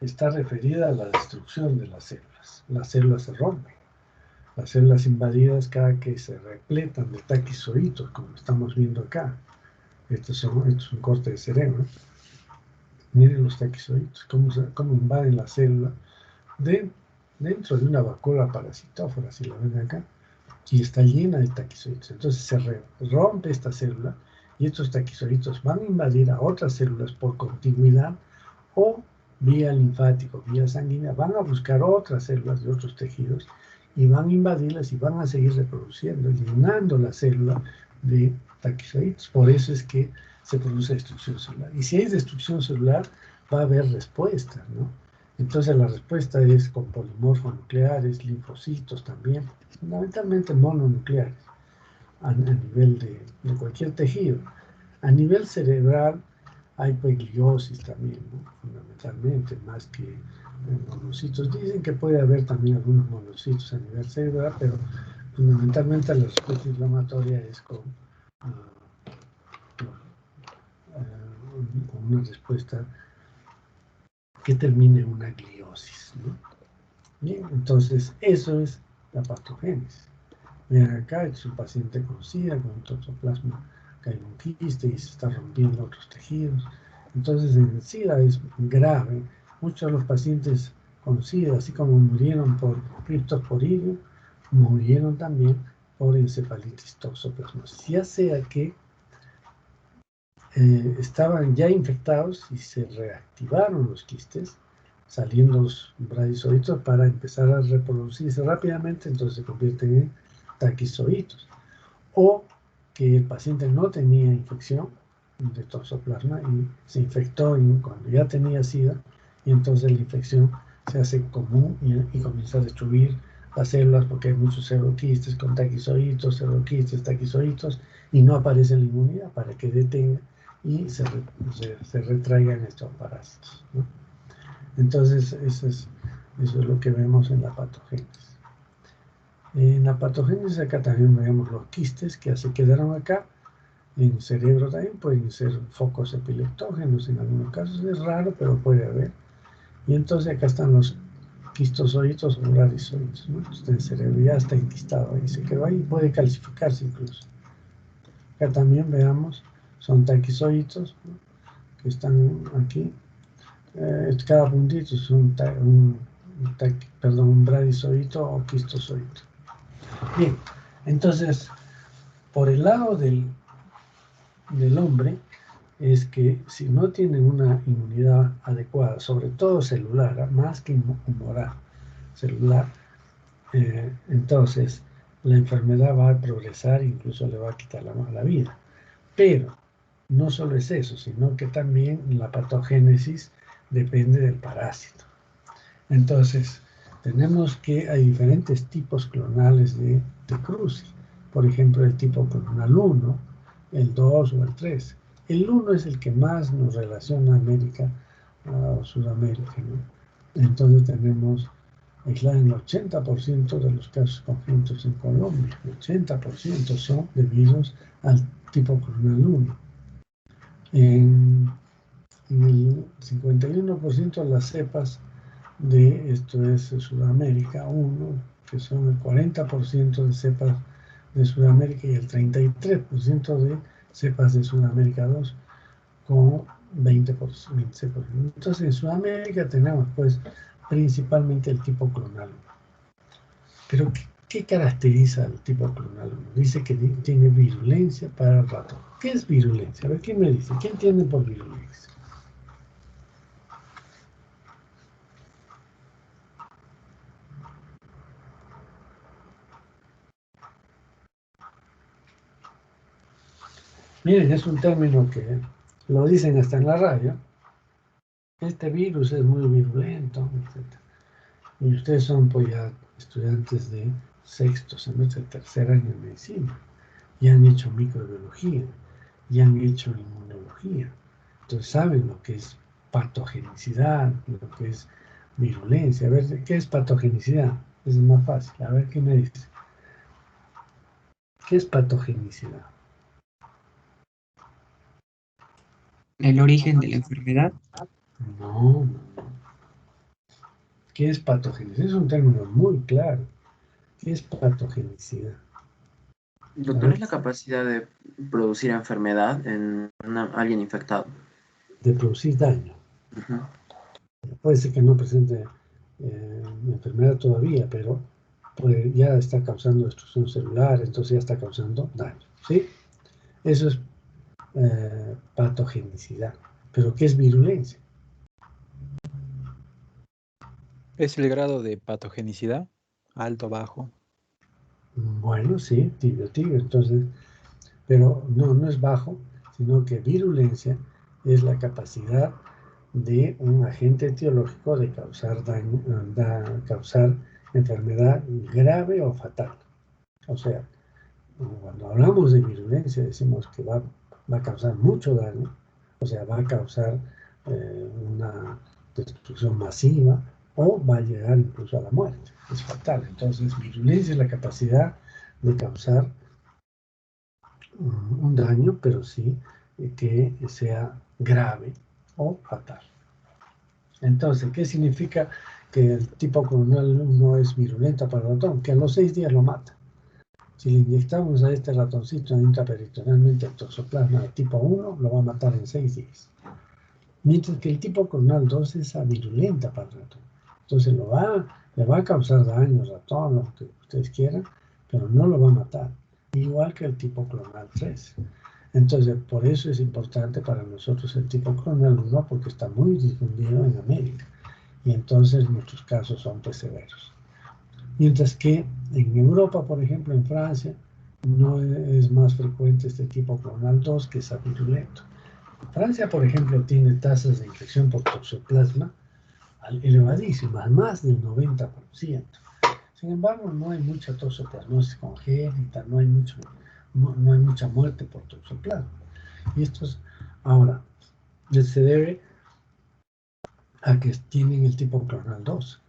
Speaker 1: está referida a la destrucción de las células. Las células se rompen. Las células invadidas, cada que se repletan de taquizoitos, como estamos viendo acá. Esto es un corte de cerebro. Miren los taquizoitos, cómo invaden la célula dentro de una vacuola parasitófora, si la ven acá, y está llena de taquizoitos. Entonces se rompe esta célula y estos taquizoitos van a invadir a otras células por continuidad, o vía linfática, vía sanguínea, van a buscar otras células de otros tejidos y van a invadirlas y van a seguir reproduciendo, llenando la célula de taquizoitos. Por eso es que se produce destrucción celular. Y si hay destrucción celular, va a haber respuesta, ¿no? Entonces la respuesta es con polimorfos nucleares, linfocitos también, fundamentalmente mononucleares, a nivel de cualquier tejido. A nivel cerebral hay gliosis también, ¿no? Fundamentalmente, más que monocitos. Dicen que puede haber también algunos monocitos a nivel cerebral, pero fundamentalmente la respuesta inflamatoria es con una respuesta que termine en una gliosis, ¿no? Bien, entonces eso es la patogénesis. Vean acá, es un paciente con SIDA, con toxoplasma, que hay un quiste y se está rompiendo otros tejidos. Entonces en el SIDA es grave. Muchos de los pacientes con SIDA, así como murieron por criptosporidio, murieron también por encefalitis toxoplasmosis. Ya sea que estaban ya infectados y se reactivaron los quistes, saliendo los bradizoitos para empezar a reproducirse rápidamente, entonces se convierten en taquizoitos. O que el paciente no tenía infección de toxoplasma y se infectó cuando ya tenía SIDA, y entonces la infección se hace común y comienza a destruir las células porque hay muchos pseudoquistes con taquizoitos, pseudoquistes, taquizoitos, y no aparece la inmunidad para que detenga y se retraigan estos parásitos, ¿no? Entonces, eso es lo que vemos en la patogénesis. En la patogénesis acá también vemos los quistes que se quedaron acá. En el cerebro también pueden ser focos epileptógenos, en algunos casos es raro, pero puede haber. Y entonces acá están los quistozoitos o bradizoitos, ¿no? Entonces el cerebro ya está enquistado ahí, se quedó ahí, puede calcificarse incluso. Acá también veamos, son taquizoitos, ¿no? Que están aquí. Cada puntito es un bradizoito o quistozoito. Bien, entonces, por el lado del hombre, es que si no tienen una inmunidad adecuada, sobre todo celular, más que humoral, celular, entonces la enfermedad va a progresar, incluso le va a quitar la vida. Pero no solo es eso, sino que también la patogénesis depende del parásito. Entonces, tenemos que hay diferentes tipos clonales de cruce. Por ejemplo, el tipo clonal 1, el 2 o el 3. El 1 es el que más nos relaciona a América o Sudamérica, ¿no? Entonces tenemos aislado en el 80% de los casos congénitos en Colombia. El 80% son debidos al tipo clonal 1. En el 51% de las cepas de esto es Sudamérica 1, que son el 40% de cepas de Sudamérica y el 33% de cepas de Sudamérica 2 con 20%. Entonces en Sudamérica tenemos pues principalmente el tipo clonal. Pero ¿qué caracteriza al tipo clonal 1? Dice que tiene virulencia para el ratón. ¿Qué es virulencia? A ver, ¿quién me dice? ¿Quién entiende por virulencia? Miren, es un término que lo dicen hasta en la radio. Este virus es muy virulento, etc. Y ustedes son pues ya estudiantes de sexto semestre, tercer año de medicina. Y han hecho microbiología, y han hecho inmunología. Entonces saben lo que es patogenicidad, lo que es virulencia. A ver, ¿qué es patogenicidad? Es más fácil. A ver, ¿qué me dice? ¿Qué es patogenicidad?
Speaker 3: El origen de la enfermedad.
Speaker 1: No. ¿Qué es patogenicidad? Es un término muy claro. ¿Qué es patogenicidad?
Speaker 4: Doctor, ¿es la capacidad de producir enfermedad en alguien infectado?
Speaker 1: De producir daño.
Speaker 4: Uh-huh.
Speaker 1: Puede ser que no presente enfermedad todavía, pero ya está causando destrucción celular, entonces ya está causando daño, ¿sí? Eso es patogenicidad. ¿Pero qué es virulencia?
Speaker 5: ¿Es el grado de patogenicidad? Alto, bajo.
Speaker 1: Bueno, sí, tibio, entonces, pero no es bajo, sino que virulencia es la capacidad de un agente etiológico de causar daño, causar enfermedad grave o fatal. O sea, cuando hablamos de virulencia decimos que va a causar mucho daño, o sea, va a causar una destrucción masiva o va a llegar incluso a la muerte. Es fatal. Entonces, virulencia es la capacidad de causar un daño, pero sí que sea grave o fatal. Entonces, ¿qué significa que el tipo clonal no es virulento para el ratón? Que a los 6 días lo mata. Si le inyectamos a este ratoncito intraperitonealmente el toxoplasma de tipo 1, lo va a matar en 6 días. Mientras que el tipo clonal 2 es virulenta para el ratón. Entonces le va a causar daño al ratón, lo que ustedes quieran, pero no lo va a matar. Igual que el tipo clonal 3. Entonces, por eso es importante para nosotros el tipo clonal 1, porque está muy difundido en América. Y entonces muchos casos son pues severos. Mientras que en Europa, por ejemplo, en Francia, no es más frecuente este tipo clonal 2, que es avirulento. Francia, por ejemplo, tiene tasas de infección por toxoplasma elevadísimas, más del 90%. Sin embargo, no hay mucha toxoplasmosis congénita, no hay mucha muerte por toxoplasma. Y esto es, ahora, se debe a que tienen el tipo clonal 2.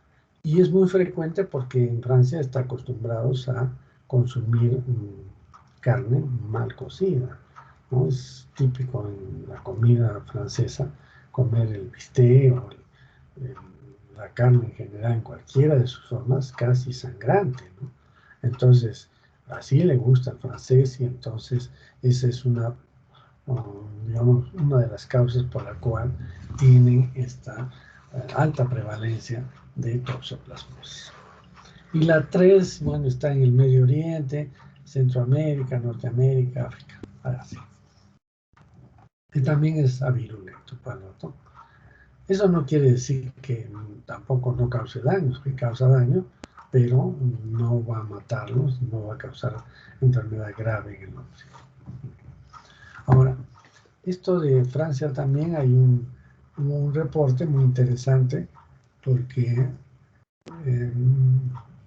Speaker 1: Y es muy frecuente porque en Francia está acostumbrados a consumir carne mal cocida, ¿no? Es típico en la comida francesa comer el bistec o la carne en general en cualquiera de sus formas casi sangrante, ¿no? Entonces, así le gusta al francés y entonces esa es digamos, una de las causas por la cual tienen esta alta prevalencia de toxoplasmosis. Y la 3, bueno, está en el Medio Oriente, Centroamérica, Norteamérica, África, Asia. Y también es avirulento, ¿no? Eso no quiere decir que tampoco no cause daños, que causa daño, pero no va a matarlos, no va a causar enfermedad grave en el hombre. Ahora, esto de Francia también hay un reporte muy interesante porque,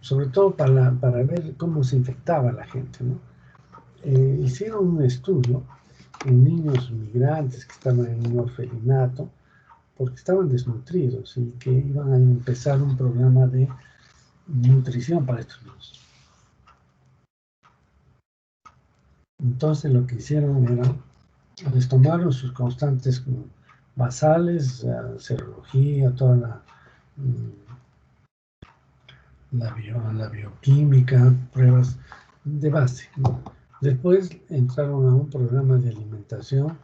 Speaker 1: sobre todo para ver cómo se infectaba la gente, ¿no? Hicieron un estudio en niños migrantes que estaban en un orfelinato porque estaban desnutridos y que iban a empezar un programa de nutrición para estos niños. Entonces lo que hicieron era, les tomaron sus constantes basales, serología, toda la bioquímica, pruebas de base, ¿no? Después entraron a un programa de alimentación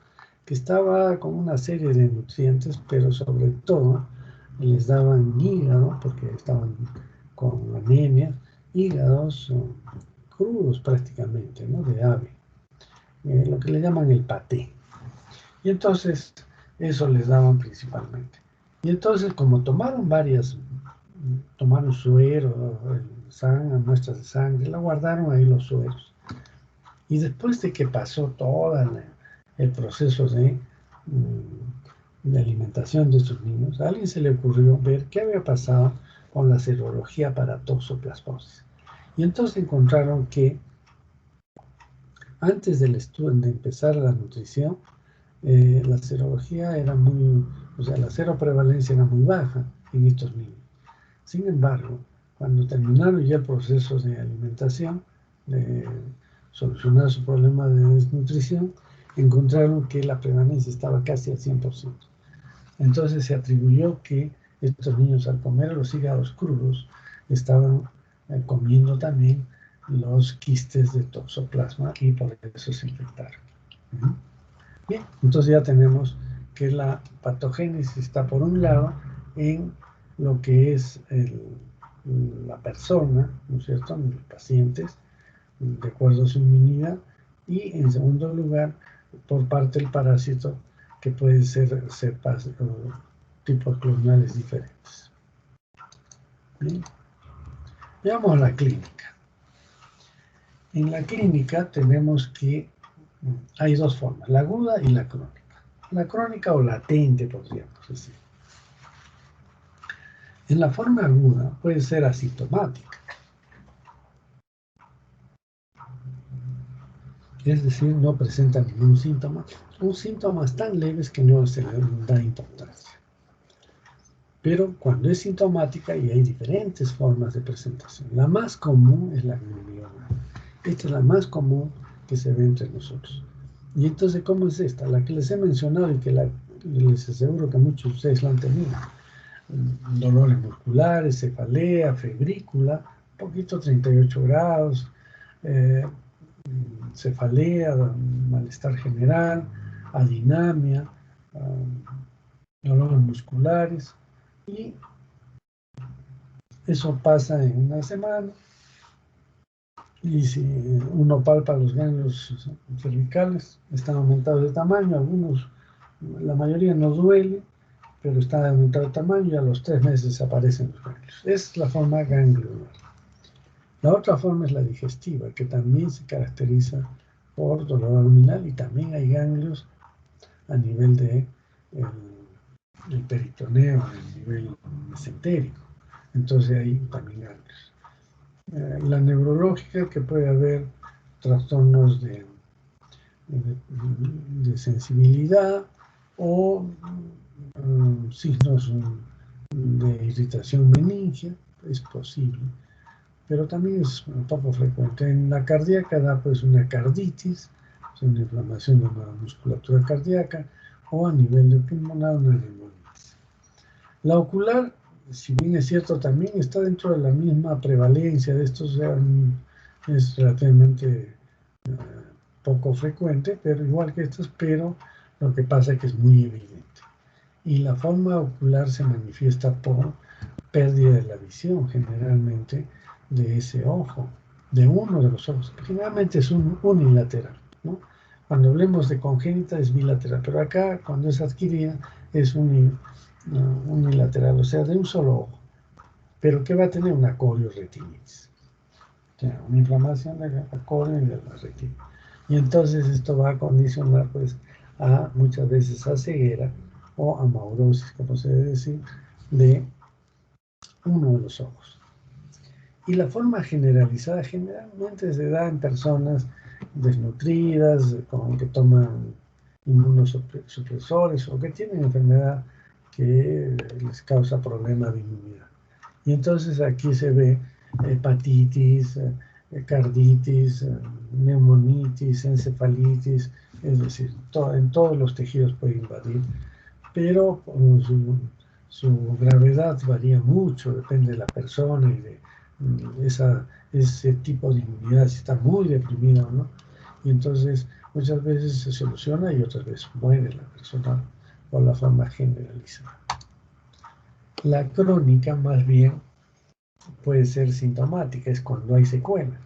Speaker 1: que estaba con una serie de nutrientes, pero sobre todo les daban hígado, porque estaban con anemia, hígados crudos prácticamente, ¿no? De ave, lo que le llaman el paté. Y entonces eso les daban principalmente. Y entonces como tomaron suero, muestras de sangre, la guardaron ahí los sueros. Y después de que pasó todo el proceso de alimentación de estos niños, a alguien se le ocurrió ver qué había pasado con la serología para toxoplasmosis. Y entonces encontraron que antes del estudio, de empezar la nutrición, la serología era la seroprevalencia era muy baja en estos niños. Sin embargo, cuando terminaron ya el proceso de alimentación, de solucionar su problema de desnutrición, encontraron que la prevalencia estaba casi al 100%. Entonces se atribuyó que estos niños, al comer los hígados crudos, estaban comiendo también los quistes de toxoplasma y por eso se infectaron. Bien, entonces ya tenemos que la patogénesis está por un lado en lo que es la persona, ¿no es cierto?, en los pacientes, de acuerdo a su inmunidad, y en segundo lugar, por parte del parásito, que puede ser cepas o tipos clonales diferentes. Bien. Veamos la clínica. En la clínica tenemos que hay dos formas, la aguda y la crónica. La crónica o latente, podríamos decir. En la forma aguda puede ser asintomática. Es decir, no presenta ningún síntoma, o síntomas tan leves que no se le da importancia. Pero cuando es sintomática, y hay diferentes formas de presentación, la más común es la glioma. Esta es la más común que se ve entre nosotros. Y entonces, ¿cómo es esta? La que les he mencionado y que les aseguro que muchos de ustedes la han tenido. Dolores musculares, cefalea, febrícula, un poquito 38 grados, cefalea, malestar general, adinamia, dolores musculares, y eso pasa en una semana Y si uno palpa los ganglios cervicales, están aumentados de tamaño, algunos, la mayoría no duele, pero están aumentados de tamaño y a los 3 meses aparecen los ganglios. Es la forma ganglionar. La otra forma es la digestiva, que también se caracteriza por dolor abdominal y también hay ganglios a nivel de el peritoneo, a nivel mesentérico. Entonces hay también ganglios. La neurológica, que puede haber trastornos de sensibilidad o signos de irritación meningia, es posible, pero también es un poco frecuente. En la cardíaca da pues una carditis, una inflamación de la musculatura cardíaca, o a nivel de pulmonar una neumonitis. La ocular, si bien es cierto, también está dentro de la misma prevalencia de estos, es relativamente poco frecuente, pero igual que estos, pero lo que pasa es que es muy evidente. Y la forma ocular se manifiesta por pérdida de la visión, generalmente de ese ojo, de uno de los ojos. Generalmente es unilateral, ¿no? Cuando hablemos de congénita es bilateral, pero acá cuando es adquirida es unilateral, o sea, de un solo ojo. Pero ¿qué va a tener? Una corioretinitis. O sea, una inflamación de la córnea y de la retina. Y entonces esto va a condicionar pues a muchas veces a ceguera o a amaurosis, como se debe decir, de uno de los ojos. Y la forma generalizada generalmente se da en personas desnutridas, que toman inmunosupresores o que tienen enfermedad que les causa problema de inmunidad. Y entonces aquí se ve hepatitis, carditis, neumonitis, encefalitis, es decir, en todos los tejidos puede invadir, pero su gravedad varía mucho, depende de la persona y de ese tipo de inmunidad, si está muy deprimida o no. Y entonces muchas veces se soluciona y otras veces muere la persona por la forma generalizada. La crónica más bien puede ser sintomática, es cuando hay secuelas.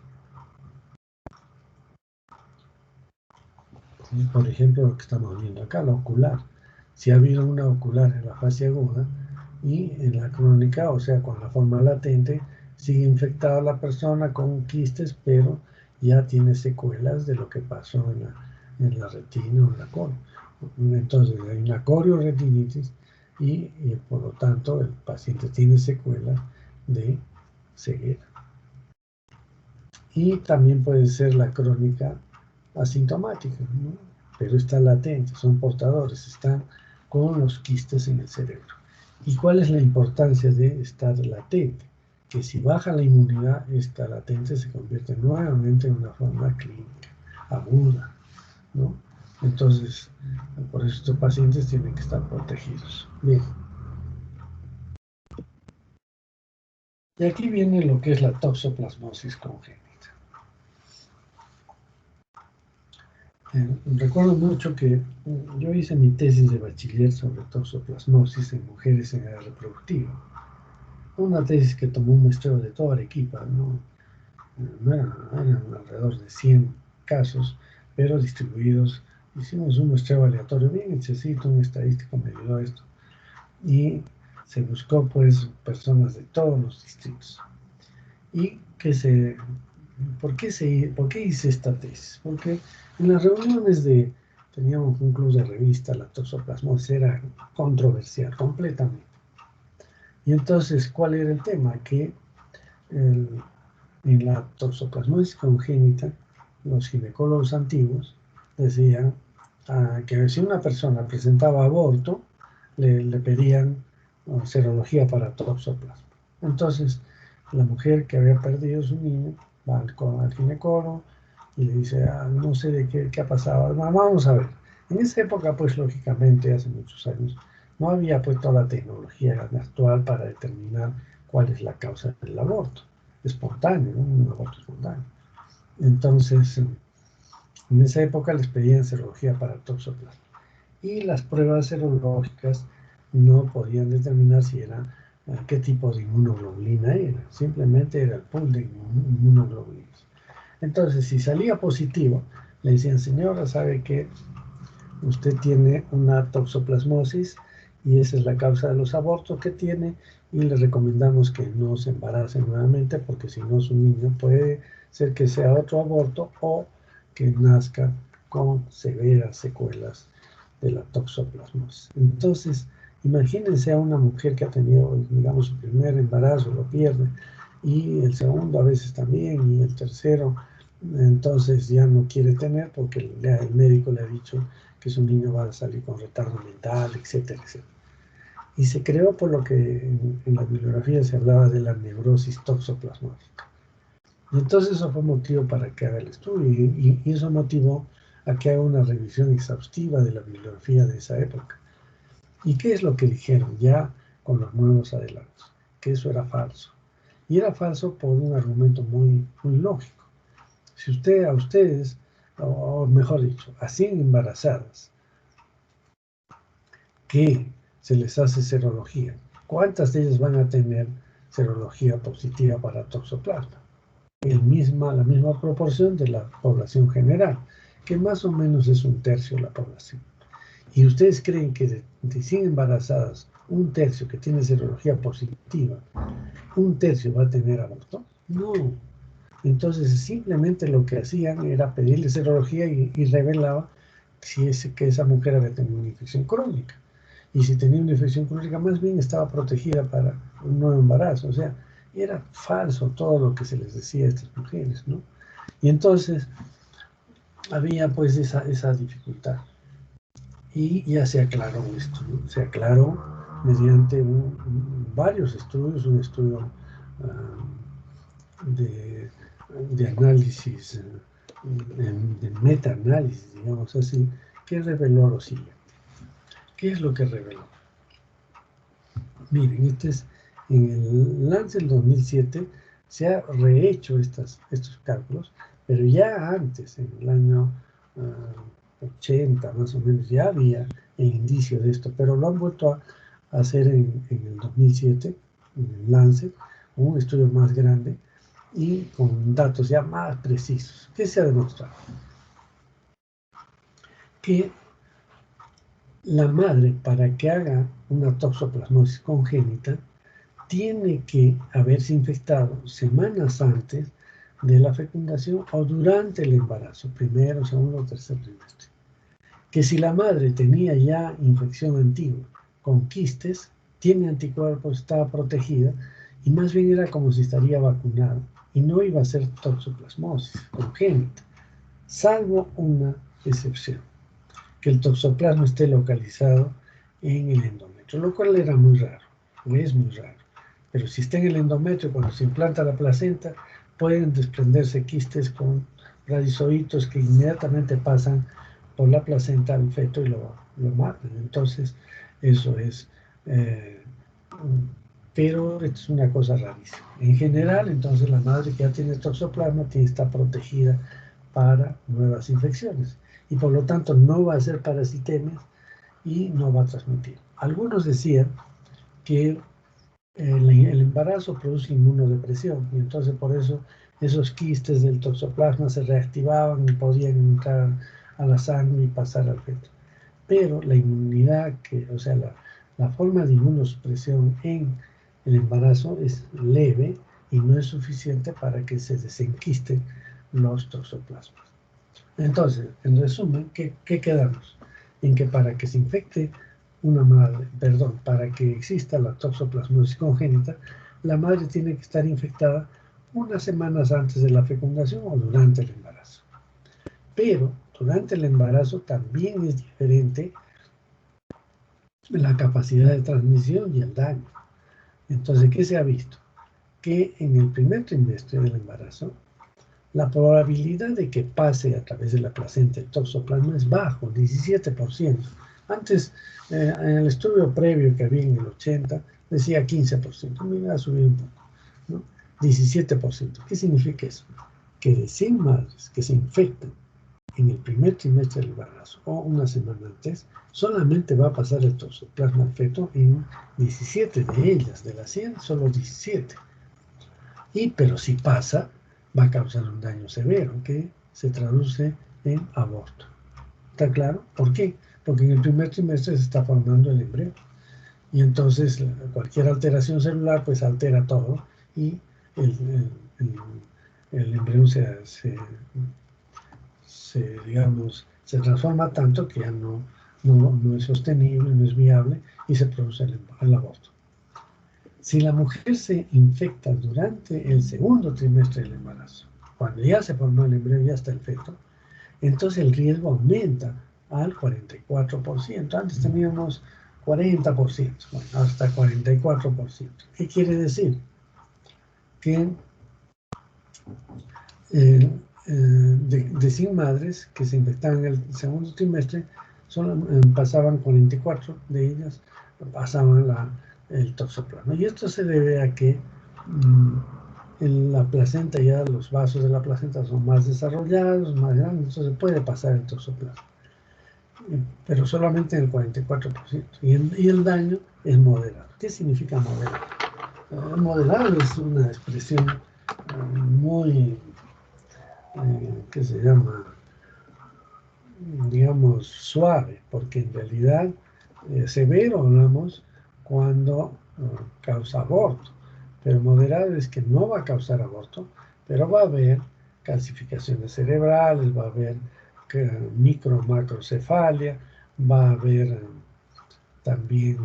Speaker 1: Por ejemplo, lo que estamos viendo acá, la ocular. Si ha habido una ocular en la fase aguda y en la crónica, o sea, con la forma latente, sigue infectada la persona con quistes, pero ya tiene secuelas de lo que pasó en la retina o en la córnea. Entonces, hay una corioretinitis y por lo tanto el paciente tiene secuelas de ceguera. Y también puede ser la crónica asintomática, ¿no? Pero está latente, son portadores, están con los quistes en el cerebro. ¿Y cuál es la importancia de estar latente? Que si baja la inmunidad, esta latente se convierte nuevamente en una forma clínica, aguda, ¿no? Entonces, por eso estos pacientes tienen que estar protegidos. Bien. Y aquí viene lo que es la toxoplasmosis congénita. Recuerdo mucho que yo hice mi tesis de bachiller sobre toxoplasmosis en mujeres en edad reproductiva. Una tesis que tomó un muestreo de toda Arequipa, ¿no? Eran alrededor de 100 casos, pero distribuidos. Hicimos un muestreo aleatorio bien hechecito, un estadístico me ayudó a esto. Y se buscó pues personas de todos los distritos. Y ¿por qué hice esta tesis? Porque en las reuniones teníamos un club de revista, la toxoplasmosis era controversial completamente. Y entonces, ¿cuál era el tema? Que en la toxoplasmosis congénita, los ginecólogos antiguos decían que si una persona presentaba aborto, le pedían serología para toxoplasma. Entonces, la mujer que había perdido su niño va al ginecólogo y le dice, no sé de qué ha pasado, vamos a ver. En esa época, pues lógicamente, hace muchos años, no había pues toda la tecnología actual para determinar cuál es la causa del aborto espontáneo, ¿no? Un aborto espontáneo. Entonces, en esa época les pedían serología para toxoplasma. Y las pruebas serológicas no podían determinar si era qué tipo de inmunoglobulina era. Simplemente era el pool de inmunoglobulinas. Entonces, si salía positivo, le decían, señora, sabe que usted tiene una toxoplasmosis y esa es la causa de los abortos que tiene y le recomendamos que no se embarace nuevamente porque si no su niño puede ser que sea otro aborto o que nazca con severas secuelas de la toxoplasmosis. Entonces, imagínense a una mujer que ha tenido, digamos, su primer embarazo, lo pierde, y el segundo a veces también, y el tercero, entonces ya no quiere tener porque el médico le ha dicho que su niño va a salir con retardo mental, etcétera, etcétera. Y se creó por lo que en la bibliografía se hablaba de la neurosis toxoplasmótica. Y entonces eso fue motivo para que haga el estudio y eso motivó a que haga una revisión exhaustiva de la bibliografía de esa época. ¿Y qué es lo que dijeron ya con los nuevos adelantos? Que eso era falso. Y era falso por un argumento muy, muy lógico. Si a ustedes, o mejor dicho, a 100 embarazadas que se les hace serología, ¿cuántas de ellas van a tener serología positiva para toxoplasma? La misma proporción de la población general, que más o menos es 1/3 de la población. ¿Y ustedes creen que de 100 embarazadas, 1/3 que tiene serología positiva, 1/3 va a tener aborto? No. Entonces simplemente lo que hacían era pedirle serología y revelaba si es que esa mujer había tenido una infección crónica. Y si tenía una infección crónica, más bien estaba protegida para un nuevo embarazo. O sea, era falso todo lo que se les decía a estas mujeres, ¿no? Y entonces había pues esa dificultad. Y ya se aclaró esto, ¿no? Se aclaró mediante varios estudios, un estudio de análisis, de meta-análisis, digamos así, que reveló lo siguiente. ¿Qué es lo que reveló? Miren, en el Lancet 2007 se ha rehecho estos cálculos, pero ya antes, en el año 80 más o menos, ya había el indicio de esto, pero lo han vuelto a hacer en el 2007, en el Lancet, un estudio más grande y con datos ya más precisos. ¿Qué se ha demostrado? Que la madre, para que haga una toxoplasmosis congénita, tiene que haberse infectado semanas antes de la fecundación o durante el embarazo, primero, segundo o tercer trimestre. Que si la madre tenía ya infección antigua con quistes, tiene anticuerpos, estaba protegida y más bien era como si estaría vacunada y no iba a ser toxoplasmosis congénita, salvo una excepción, que el toxoplasma esté localizado en el endometrio, lo cual era muy raro, o es muy raro. Pero si está en el endometrio, cuando se implanta la placenta, pueden desprenderse quistes con radizoitos que inmediatamente pasan por la placenta al feto y lo matan. Entonces, eso es... pero es una cosa rarísima. En general, entonces, la madre que ya tiene toxoplasma está protegida para nuevas infecciones y por lo tanto no va a ser parasitemia y no va a transmitir. Algunos decían que el embarazo produce inmunodepresión y entonces por eso esos quistes del toxoplasma se reactivaban y podían entrar a la sangre y pasar al feto. Pero la inmunidad, o sea, la forma de inmunosupresión en el embarazo es leve y no es suficiente para que se desenquisten los toxoplasmas. Entonces, en resumen, ¿qué quedamos? En que para que se infecte una madre, para que exista la toxoplasmosis congénita, la madre tiene que estar infectada unas semanas antes de la fecundación o durante el embarazo. Pero durante el embarazo también es diferente la capacidad de transmisión y el daño. Entonces, ¿qué se ha visto? Que en el primer trimestre del embarazo, la probabilidad de que pase a través de la placenta el toxoplasma es bajo, 17%. Antes, en el estudio previo que había en el 80, decía 15%. Mira, ha subido un poco, ¿no? 17%. ¿Qué significa eso? Que de 100 madres que se infectan en el primer trimestre del embarazo o una semana antes, solamente va a pasar el toxoplasma al feto en 17 de ellas. De las 100, solo 17. Pero si pasa, va a causar un daño severo que se traduce en aborto. ¿Está claro? ¿Por qué? Porque en el primer trimestre se está formando el embrión. Y entonces cualquier alteración celular pues altera todo y el embrión digamos, se transforma tanto que ya no es sostenible, no es viable y se produce el aborto. Si la mujer se infecta durante el segundo trimestre del embarazo, cuando ya se formó el embrión, ya está el feto, entonces el riesgo aumenta al 44%. Antes teníamos 40%, bueno, hasta 44%. ¿Qué quiere decir? Que de 100 madres que se infectaban en el segundo trimestre, solo pasaban 44 de ellas, pasaban el toxoplasma. Y esto se debe a que en la placenta ya los vasos de la placenta son más desarrollados, más grandes, entonces puede pasar el toxoplasma. Pero solamente en el 44%. Y el daño es moderado. ¿Qué significa moderado? Moderado es una expresión muy, que se llama, digamos, suave, porque en realidad severo hablamos cuando causa aborto, pero moderado es que no va a causar aborto, pero va a haber calcificaciones cerebrales, va a haber macrocefalia, va a haber también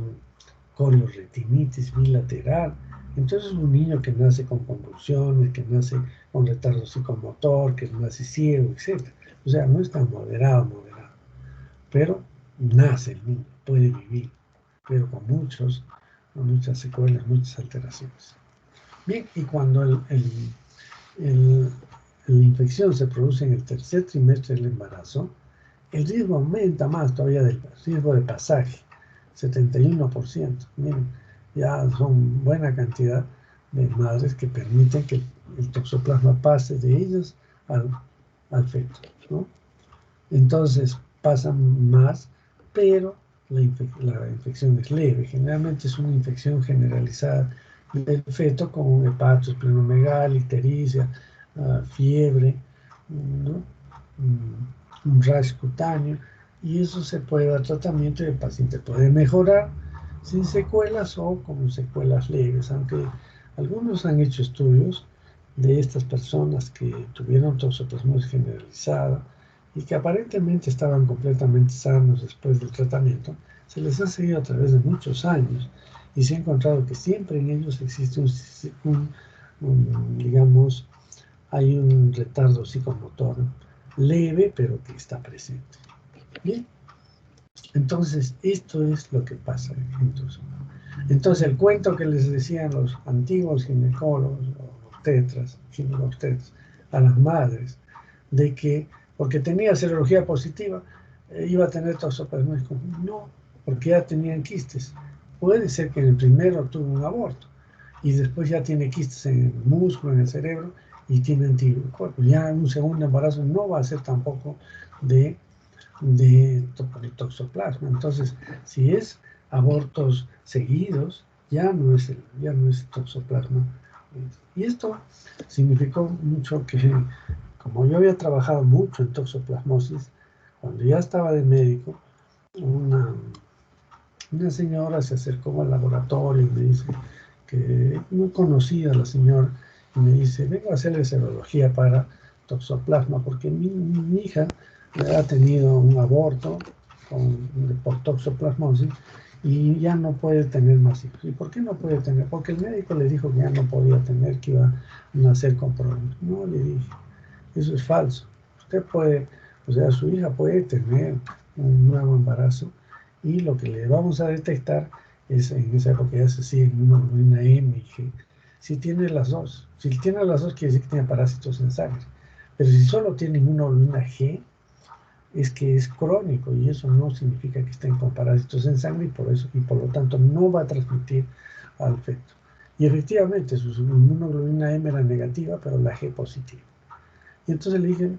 Speaker 1: corioretinitis bilateral. Entonces un niño que nace con convulsiones, que nace con retardo psicomotor, que nace ciego, etc. O sea, no es tan moderado, pero nace el niño, puede vivir, pero con muchas secuelas, muchas alteraciones. Bien, y cuando la infección se produce en el tercer trimestre del embarazo, el riesgo aumenta más todavía del riesgo de pasaje, 71%. Miren, ya son buena cantidad de madres que permiten que el toxoplasma pase de ellas al feto, ¿no? Entonces pasan más, pero la infección es leve. Generalmente es una infección generalizada del feto con hepato, esplenomegalia, ictericia, fiebre, ¿no? Un rash cutáneo, y eso se puede dar tratamiento y el paciente puede mejorar sin secuelas o con secuelas leves, aunque algunos han hecho estudios de estas personas que tuvieron toxoplasmosis generalizada y que aparentemente estaban completamente sanos después del tratamiento. Se les ha seguido a través de muchos años y se ha encontrado que siempre en ellos existe digamos, hay un retardo psicomotor leve, pero que está presente. Bien, entonces esto es lo que pasa entonces el cuento que les decían los antiguos ginecólogos ginecobstetras a las madres de que porque tenía serología positiva iba a tener toxoplasmosis, no, porque ya tenían quistes. Puede ser que en el primero tuvo un aborto y después ya tiene quistes en el músculo, en el cerebro, y tiene anticuerpos. Ya un segundo embarazo no va a ser tampoco de toxoplasma. Entonces, si es abortos seguidos, ya no es toxoplasma. Y esto significó mucho que, como yo había trabajado mucho en toxoplasmosis, cuando ya estaba de médico, una señora se acercó al laboratorio y me dice que no conocía a la señora, y me dice, vengo a hacerle serología para toxoplasma, porque mi hija ha tenido un aborto por toxoplasmosis y ya no puede tener más hijos. ¿Y por qué no puede tener? Porque el médico le dijo que ya no podía tener, que iba a nacer con problemas. No, le dije, eso es falso. Usted puede, o sea, su hija puede tener un nuevo embarazo y lo que le vamos a detectar es, en esa época ya se sigue en una hemoglobina M y G. Si tiene las dos quiere decir que tiene parásitos en sangre. Pero si solo tiene inmunoglobulina G, es que es crónico y eso no significa que estén con parásitos en sangre y por lo tanto no va a transmitir al feto. Y efectivamente su inmunoglobulina M era negativa, pero la G positiva. Y entonces le dije,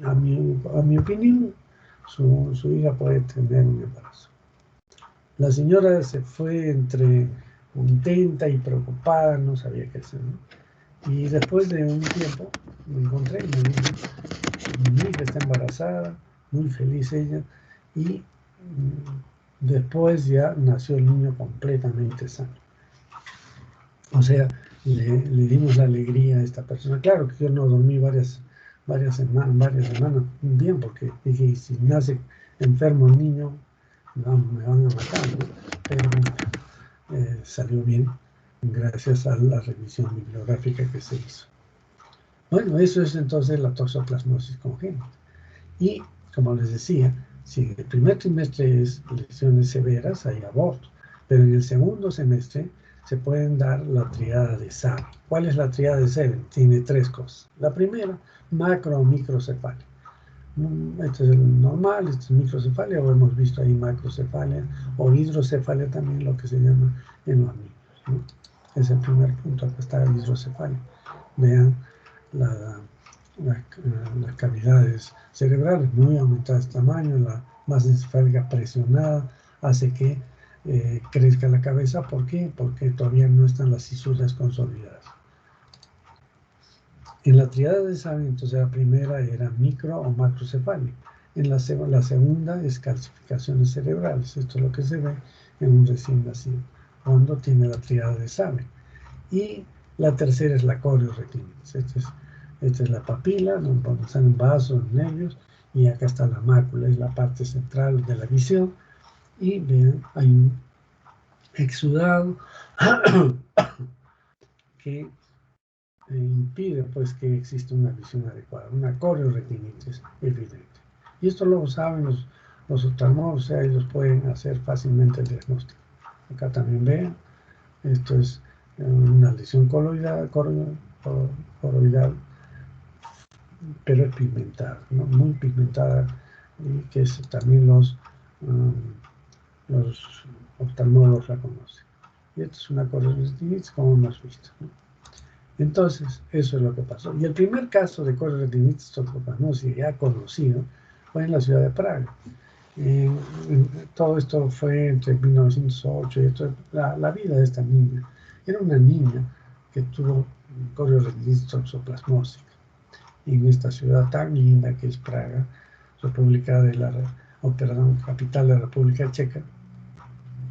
Speaker 1: a mi opinión, su hija puede tener un embarazo. La señora se fue entre contenta y preocupada, no sabía qué hacer, ¿no? Y después de un tiempo me encontré y me dijo, mi hija está embarazada, muy feliz ella, y después ya nació el niño completamente sano. O sea, le dimos la alegría a esta persona. Claro que yo no dormí varias semanas bien, porque dije, si nace enfermo el niño, me van a matar, ¿no? Pero salió bien, gracias a la revisión bibliográfica que se hizo. Bueno, eso es entonces la toxoplasmosis congénita. Y, como les decía, si en el primer trimestre es lesiones severas, hay aborto, pero en el segundo semestre se pueden dar la triada de Sabin. ¿Cuál es la triada de Sabin? Tiene tres cosas. La primera, macro o microcefalia. Este es el normal, este es microcefalia, o hemos visto ahí macrocefalia, o hidrocefalia también, lo que se llama en los niños, ¿no? Es el primer punto, acá está la hidrocefalia. Vean las cavidades cerebrales muy aumentadas de tamaño, la masa encefálica presionada hace que crezca la cabeza. ¿Por qué? Porque todavía no están las cisuras consolidadas. En la triada de Sabin, entonces la primera era micro o macrocefalia. En la segunda es calcificaciones cerebrales. Esto es lo que se ve en un recién nacido, cuando tiene la triada de Sabin. Y la tercera es la corioretinitis. Esta es la papila, donde están vasos, nervios, y acá está la mácula, es la parte central de la visión. Y vean, hay un exudado que impide pues que exista una visión adecuada, una corioretinitis evidente. Y esto lo saben los oftalmólogos, o sea, ellos pueden hacer fácilmente el diagnóstico. Acá también vean, esto es una lesión coroidal, pero es pigmentada, ¿no? Muy pigmentada, y que también los oftalmólogos la conocen. Y esto es una corioretinitis como hemos visto, ¿no? Entonces, eso es lo que pasó. Y el primer caso de corioretinitis toxoplasmosis ya conocido fue en la ciudad de Praga. Todo esto fue entre 1908 y esto, la vida de esta niña. Era una niña que tuvo corioretinitis toxoplasmósica en esta ciudad tan linda que es Praga, capital de la República Checa,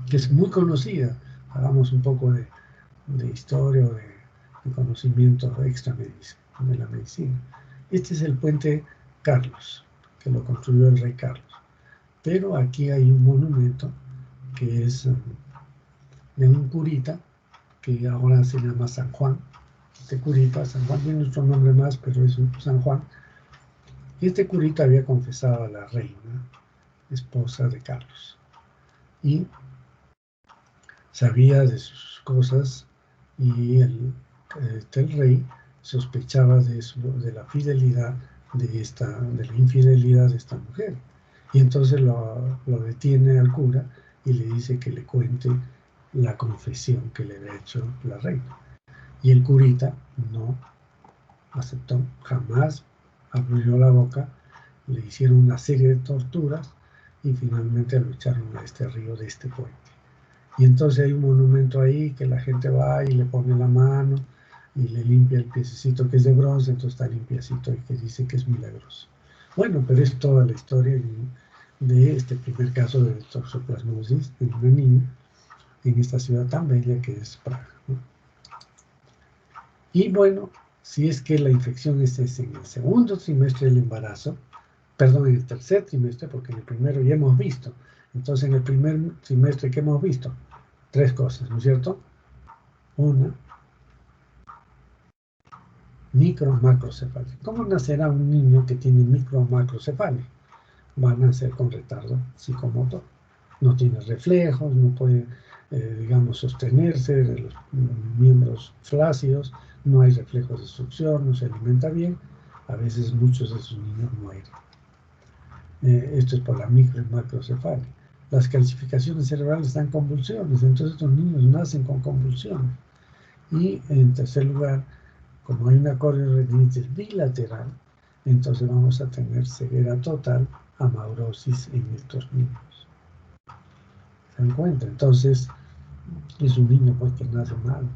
Speaker 1: que es muy conocida. Hagamos un poco de historia o de conocimiento extra de la medicina. Este es el puente Carlos, que lo construyó el rey Carlos. Pero aquí hay un monumento que es de un curita, que ahora se llama San Juan. Este curita, San Juan, tiene otro nombre más, pero es un San Juan. Y este curita había confesado a la reina, esposa de Carlos, y sabía de sus cosas, y el rey sospechaba de la fidelidad de la infidelidad de esta mujer. Y entonces lo detiene al cura y le dice que le cuente la confesión que le había hecho la reina. Y el curita no aceptó, jamás abrió la boca, le hicieron una serie de torturas y finalmente lo echaron a este río de este puente. Y entonces hay un monumento ahí que la gente va y le pone la mano y le limpia el piecito que es de bronce, entonces está limpiecito y que dice que es milagroso. Bueno, pero es toda la historia de este primer caso de toxoplasmosis en una niña en esta ciudad tan bella que es Praga, ¿no? Y bueno, si es que la infección es en el segundo trimestre del embarazo, perdón, en el tercer trimestre, porque en el primero ya hemos visto. Entonces, en el primer trimestre, ¿qué hemos visto? Tres cosas, ¿no es cierto? Una, micro o macrocefalia. ¿Cómo nacerá un niño que tiene micro o macrocefalia? Va a nacer con retardo psicomotor. No tiene reflejos, no puede, digamos, sostenerse de los miembros flácidos, no hay reflejos de succión, no se alimenta bien. A veces muchos de esos niños mueren. Esto es por la micro y macrocefalia. Las calcificaciones cerebrales dan convulsiones, entonces estos niños nacen con convulsiones. Y en tercer lugar, como hay una corioretinitis bilateral, entonces vamos a tener ceguera total, amaurosis en estos niños. ¿Se dan cuenta? Entonces, es un niño pues, que nace mal.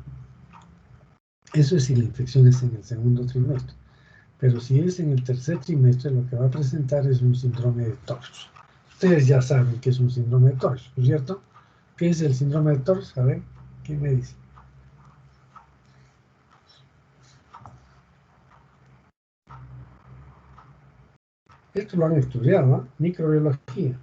Speaker 1: Eso es si la infección es en el segundo trimestre. Pero si es en el tercer trimestre, lo que va a presentar es un síndrome de TORCH. Ustedes ya saben que es un síndrome de TORCH, ¿no es cierto? ¿Qué es el síndrome de TORCH? A ver, ¿quién me dice? Esto lo han estudiado, ¿no? Microbiología.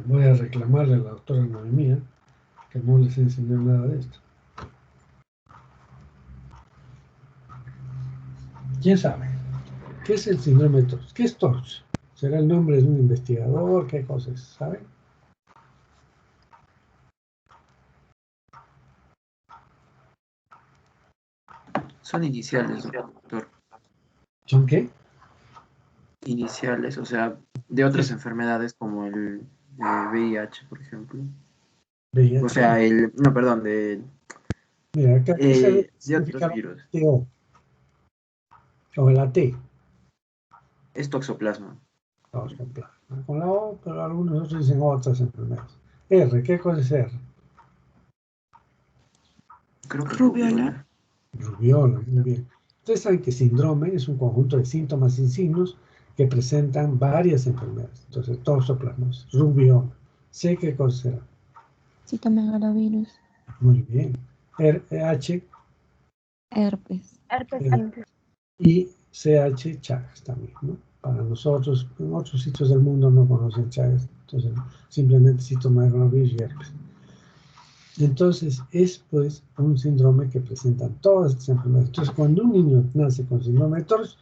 Speaker 1: Voy a reclamarle a la doctora Noemía que no les enseñó nada de esto. ¿Quién sabe? ¿Qué es el síndrome de TORCH? ¿Qué es TORCH? ¿Será el nombre de un investigador? ¿Qué cosas? ¿Saben?
Speaker 4: Son iniciales, doctor.
Speaker 1: ¿Son qué?
Speaker 4: Iniciales, o sea, de otras enfermedades como el VIH, por ejemplo.
Speaker 1: VIH.
Speaker 4: O sea, no, perdón,
Speaker 1: Mira, acá se
Speaker 4: de
Speaker 1: significa
Speaker 4: otros virus.
Speaker 1: TO, o la T.
Speaker 4: Es toxoplasma.
Speaker 1: Vamos con la O, pero algunos otros dicen otras enfermedades. R, ¿qué cosa es R?
Speaker 4: Creo que
Speaker 2: Rubiola.
Speaker 1: Rubiola, muy bien. Ustedes saben que síndrome es un conjunto de síntomas y signos que presentan varias enfermedades. Entonces, toxoplasmosis, rubiola. ¿Sé qué cosa será?
Speaker 2: Citomegalovirus.
Speaker 1: Muy bien. RH
Speaker 2: Herpes.
Speaker 6: Herpes
Speaker 1: eh,
Speaker 6: simple.
Speaker 1: y CH, Chagas también, ¿no? Para nosotros, en otros sitios del mundo no conocen Chagas. Entonces, simplemente citomegalovirus y herpes. Entonces, es pues un síndrome que presentan todas estas enfermedades. Entonces, cuando un niño nace con síndrome de TORCH,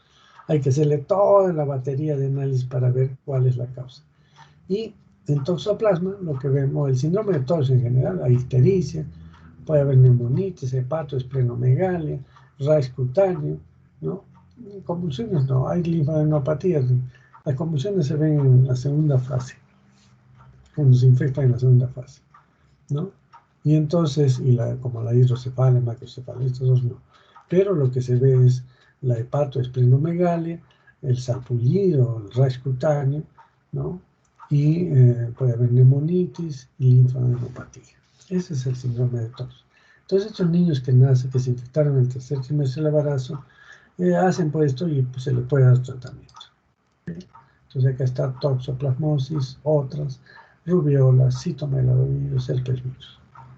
Speaker 1: hay que hacerle toda la batería de análisis para ver cuál es la causa. Y en toxoplasma, lo que vemos, el síndrome de TORCH en general, hay ictericia, puede haber neumonitis, hepatoesplenomegalia, rash cutáneo, ¿no? Convulsiones no, hay linfadenopatías. Las convulsiones se ven en la segunda fase, cuando se infecta en la segunda fase, ¿no? Y entonces, como la hidrocefalia, macrocefalia, estos dos no. Pero lo que se ve es la hepatoesplenomegalia, el salpullido, el rash cutáneo, ¿no? Y puede haber neumonitis y linfadenopatía. Ese es el síndrome de TORCH. Entonces, estos niños que nacen, que se infectaron en el tercer trimestre del embarazo, hacen pues esto y pues, se les puede dar tratamiento. Entonces, acá está toxoplasmosis, otras, rubiola, citomegalovirus,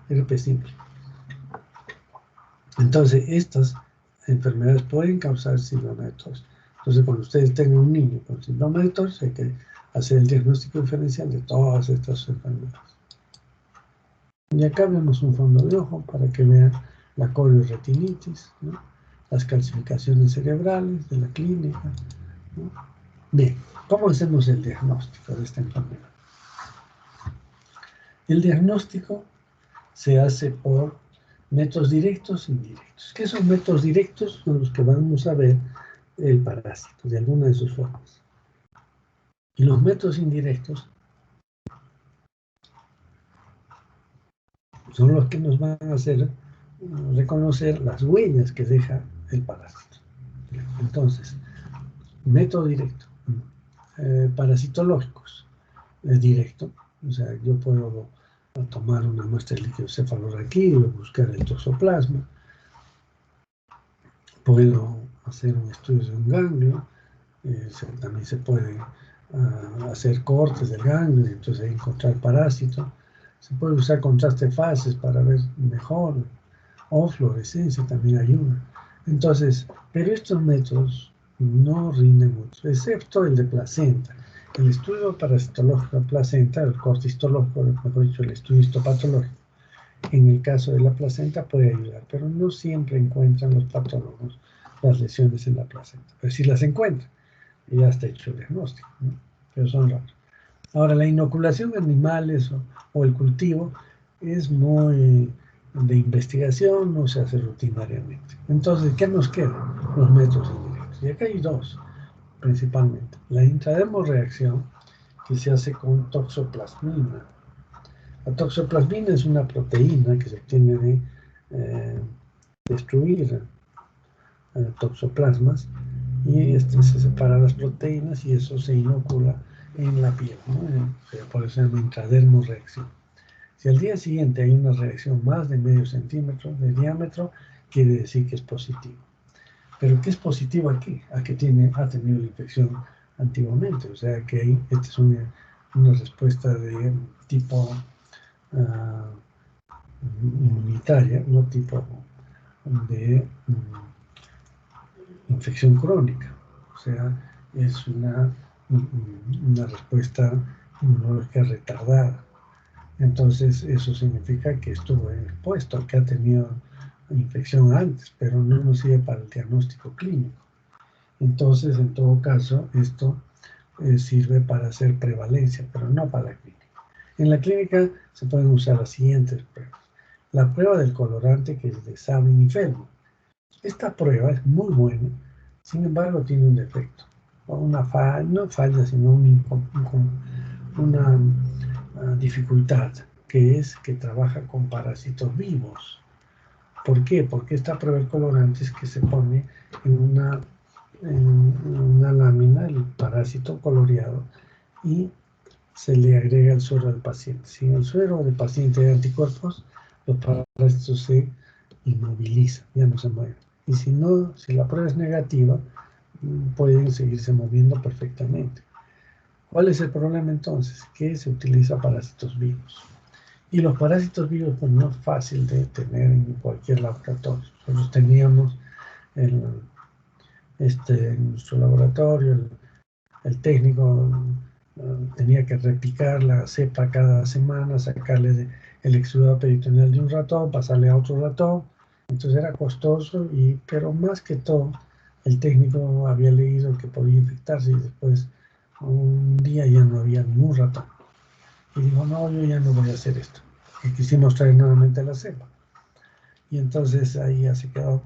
Speaker 1: herpes simple. Entonces, estas enfermedades pueden causar síndrome de TORCH. Entonces, cuando ustedes tengan un niño con síndrome de TORCH, hay que hacer el diagnóstico diferencial de todas estas enfermedades. Y acá vemos un fondo de ojo para que vean la corioretinitis, ¿no? Las calcificaciones cerebrales de la clínica, ¿no? Bien, ¿cómo hacemos el diagnóstico de esta enfermedad? El diagnóstico se hace por métodos directos e indirectos. ¿Qué son métodos directos? Son los que vamos a ver el parásito, de alguna de sus formas. Y los métodos indirectos son los que nos van a hacer reconocer las huellas que deja el parásito. Entonces, método directo. Parasitológicos. Directo. O sea, yo puedo tomar una muestra de líquido cefalorraquídeo, buscar el toxoplasma. Puedo hacer un estudio de un ganglio. También se puede hacer cortes del ganglio y entonces encontrar el parásito. Se puede usar contraste de fases para ver mejor, o fluorescencia también ayuda. Entonces, pero estos métodos no rinden mucho, excepto el de placenta. El estudio parasitológico de placenta, el corte histológico, mejor dicho, el estudio histopatológico, en el caso de la placenta puede ayudar, pero no siempre encuentran los patólogos las lesiones en la placenta. Pero si las encuentran, ya está hecho el diagnóstico, ¿no? Pero son raros. Ahora, la inoculación de animales o el cultivo es muy de investigación, no se hace rutinariamente. Entonces, ¿qué nos quedan? Los métodos indirectos. Y acá hay dos, principalmente. La intrademorreacción, que se hace con toxoplasmina. La toxoplasmina es una proteína que se obtiene de destruir toxoplasmas y se separan las proteínas y eso se inocula en la piel, ¿no? O sea, por eso se llama intradermorreacción. Si al día siguiente hay una reacción más de medio centímetro de diámetro, quiere decir que es positivo. ¿Pero qué es positivo aquí? A que ha tenido la infección antiguamente. O sea que esta es una respuesta de tipo inmunitaria, no tipo de infección crónica. O sea, es una respuesta inmunológica retardada. Entonces, eso significa que estuvo expuesto, que ha tenido infección antes, pero no nos sirve para el diagnóstico clínico. Entonces, en todo caso, esto sirve para hacer prevalencia, pero no para la clínica. En la clínica se pueden usar las siguientes pruebas. La prueba del colorante, que es de Sabin y Feldman. Esta prueba es muy buena, sin embargo tiene un defecto, no falla, sino una dificultad, que es que trabaja con parásitos vivos. ¿Por qué? Porque esta prueba del colorante es que se pone en una lámina el parásito coloreado y se le agrega el suero del paciente. Si en el suero del paciente hay anticuerpos, los parásitos se inmovilizan, ya no se mueven. Y si la prueba es negativa, pueden seguirse moviendo perfectamente. ¿Cuál es el problema entonces? Que se utiliza parásitos vivos. Y los parásitos vivos pues, no es fácil de tener en cualquier laboratorio. Nosotros teníamos en nuestro laboratorio, el técnico tenía que replicar la cepa cada semana, sacarle el exudado peritoneal de un ratón, pasarle a otro ratón. Entonces era costoso, pero más que todo, el técnico había leído que podía infectarse y después un día ya no había ningún ratón. Y dijo, no, yo ya no voy a hacer esto. Y quisimos traer nuevamente la cepa. Y entonces ahí ya se quedó.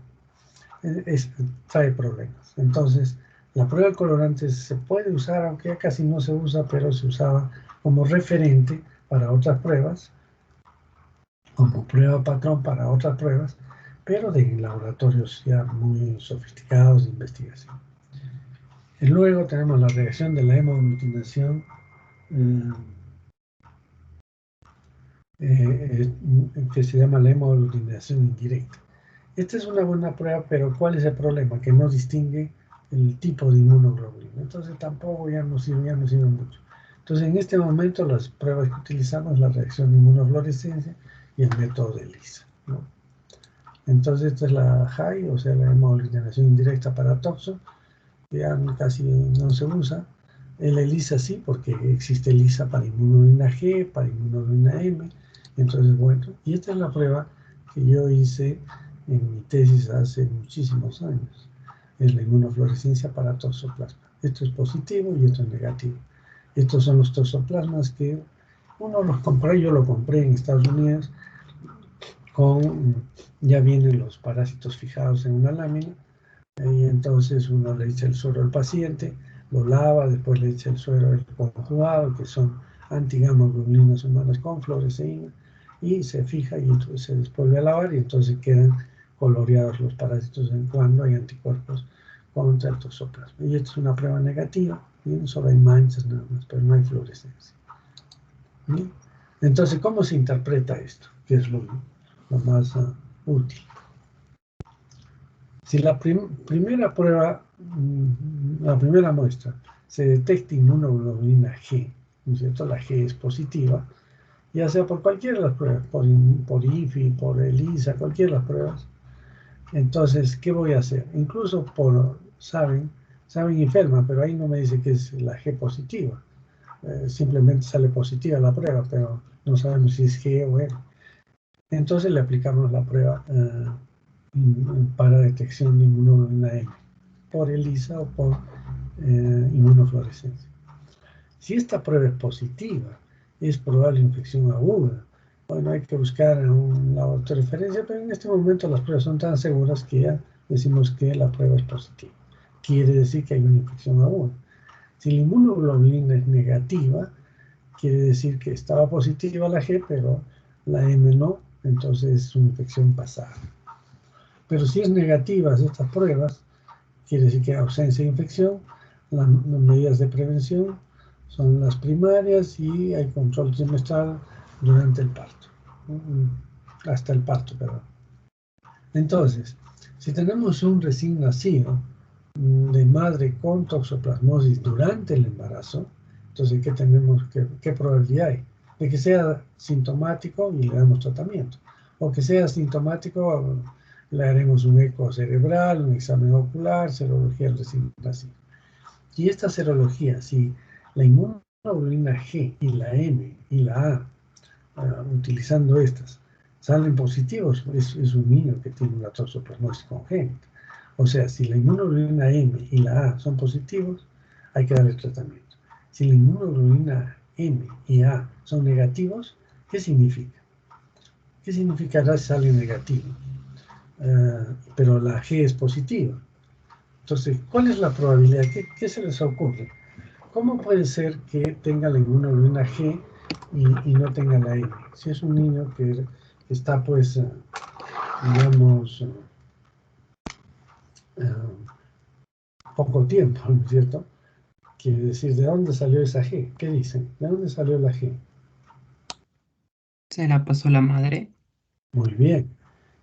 Speaker 1: Trae problemas. Entonces, la prueba de colorantes se puede usar, aunque ya casi no se usa, pero se usaba como referente para otras pruebas, como prueba patrón para otras pruebas, pero de laboratorios ya muy sofisticados de investigación. Y luego tenemos la reacción de la hemoaglutinación que se llama la hemoaglutinación indirecta. Esta es una buena prueba, pero ¿cuál es el problema? Que no distingue el tipo de inmunoglobulina. Entonces tampoco ya no sirve mucho. Entonces en este momento las pruebas que utilizamos es la reacción de inmunofluorescencia y el método de ELISA, ¿no? Entonces esta es la HAI, o sea, la hemoaglutinación indirecta para toxo, que ya casi no se usa. El ELISA sí, porque existe ELISA para inmunoglobulina G, para inmunoglobulina M. Entonces, bueno, y esta es la prueba que yo hice en mi tesis hace muchísimos años. Es la inmunofluorescencia para toxoplasma. Esto es positivo y esto es negativo. Estos son los toxoplasmas que uno los compró, yo lo compré en Estados Unidos, ya vienen los parásitos fijados en una lámina, y entonces uno le echa el suero al paciente, lo lava, después le echa el suero del conjugado, que son antigamma-glubulinas humanas con fluoresceína, y se fija y entonces se vuelve a lavar y entonces quedan coloreados los parásitos en cuando hay anticuerpos contra el toxoplasma. Y esta es una prueba negativa, ¿bien? Solo hay manchas nada más, pero no hay fluorescencia. ¿Bien? Entonces, ¿cómo se interpreta esto? Que es lo más útil. Si la primera prueba, la primera muestra, se detecta inmunoglobulina G, ¿no es cierto? La G es positiva, ya sea por cualquiera de las pruebas, por IFI, por ELISA, cualquiera de las pruebas. Entonces, ¿qué voy a hacer? Incluso por Sabin y Feldman, pero ahí no me dice que es la G positiva. Simplemente sale positiva la prueba, pero no sabemos si es G o M. Entonces le aplicamos la prueba para detección de inmunoglobulina M, por ELISA o por inmunofluorescencia. Si esta prueba es positiva, es probable infección aguda. Bueno, hay que buscar un laboratorio de referencia, pero en este momento las pruebas son tan seguras que ya decimos que la prueba es positiva. Quiere decir que hay una infección aguda. Si la inmunoglobulina es negativa, quiere decir que estaba positiva la G, pero la M no, entonces es una infección pasada. Pero si es negativa estas pruebas, quiere decir que hay ausencia de infección, las medidas de prevención son las primarias y hay control trimestral durante el parto, hasta el parto, perdón. Entonces, si tenemos un recién nacido de madre con toxoplasmosis durante el embarazo, entonces, ¿qué probabilidad hay? De que sea sintomático y le damos tratamiento. O que sea sintomático, le haremos un eco cerebral, un examen ocular, serología del recién nacido. Y esta serología, si la inmunoglobulina G y la M y la A, utilizando estas, salen positivos, es un niño que tiene una toxoplasmosis congénita. O sea, si la inmunoglobulina M y la A son positivos, hay que darle tratamiento. Si la inmunoglobulina M y A son negativos, ¿qué significa? ¿Qué significará si sale negativo? Pero la G es positiva. Entonces, ¿cuál es la probabilidad? ¿Qué se les ocurre? ¿Cómo puede ser que tenga la inmunoglobulina G y no tenga la M? Si es un niño que está, pues, digamos, poco tiempo, ¿no es cierto? Quiere decir, ¿de dónde salió esa G? ¿Qué dicen? ¿De dónde salió la G?
Speaker 3: Se la pasó la madre.
Speaker 1: Muy bien.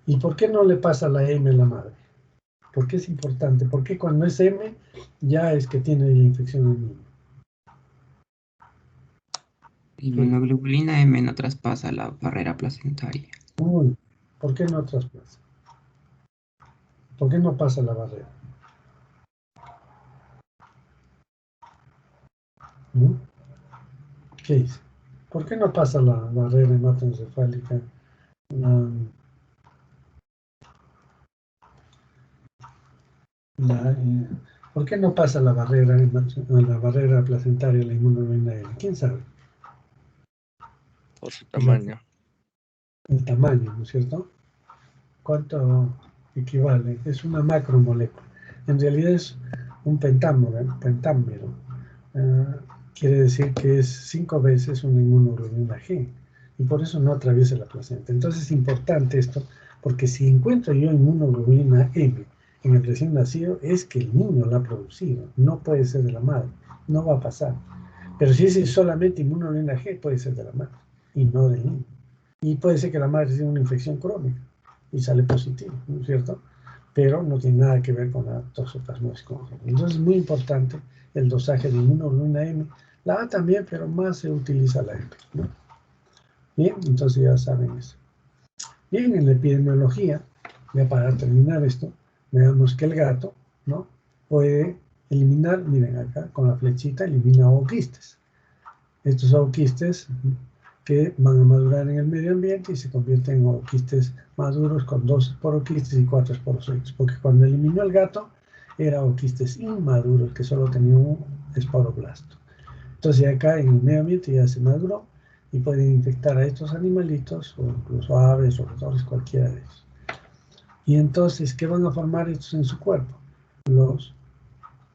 Speaker 1: ¿Y por qué no le pasa la M a la madre? ¿Por qué es importante? ¿Por qué cuando es M ya es que tiene la infección el niño?
Speaker 3: La inmunoglobulina M no traspasa la barrera placentaria.
Speaker 1: Uy, ¿por qué no trasplasa? ¿Por qué no pasa la barrera? ¿Mm? ¿Qué dice? ¿Por qué no pasa la barrera hematoencefálica? ¿Por qué no pasa la barrera placentaria la inmunoglobulina M? ¿Quién sabe?
Speaker 6: Por su tamaño.
Speaker 1: El tamaño, ¿no es cierto? ¿Cuánto equivale? Es una macromolécula. En realidad es un pentámero. Quiere decir que es 5 veces una inmunoglobulina G y por eso no atraviesa la placenta. Entonces es importante esto, porque si encuentro yo inmunoglobulina M en el recién nacido, es que el niño la ha producido, no puede ser de la madre, no va a pasar. Pero si es solamente inmunoglobulina G, puede ser de la madre y no del niño. Y puede ser que la madre tenga una infección crónica y sale positivo, ¿no es cierto? Pero no tiene nada que ver con la toxoplasmosis congénita. Entonces es muy importante el dosaje de inmunoglobulina M. La A también, pero más se utiliza la M, ¿no? Bien, entonces ya saben eso. Bien, en la epidemiología, ya para terminar esto, veamos que el gato, ¿no?, puede eliminar, miren acá, con la flechita elimina ooquistes. Estos ooquistes que van a madurar en el medio ambiente y se convierten en ooquistes maduros con 2 esporoquistes y 4 esporozoides, porque cuando eliminó el gato era ooquistes inmaduros que solo tenían un esporoblasto. Entonces acá en el medio ambiente ya se maduró y pueden infectar a estos animalitos o incluso aves, roedores, cualquiera de ellos. Y entonces, ¿qué van a formar estos en su cuerpo? Los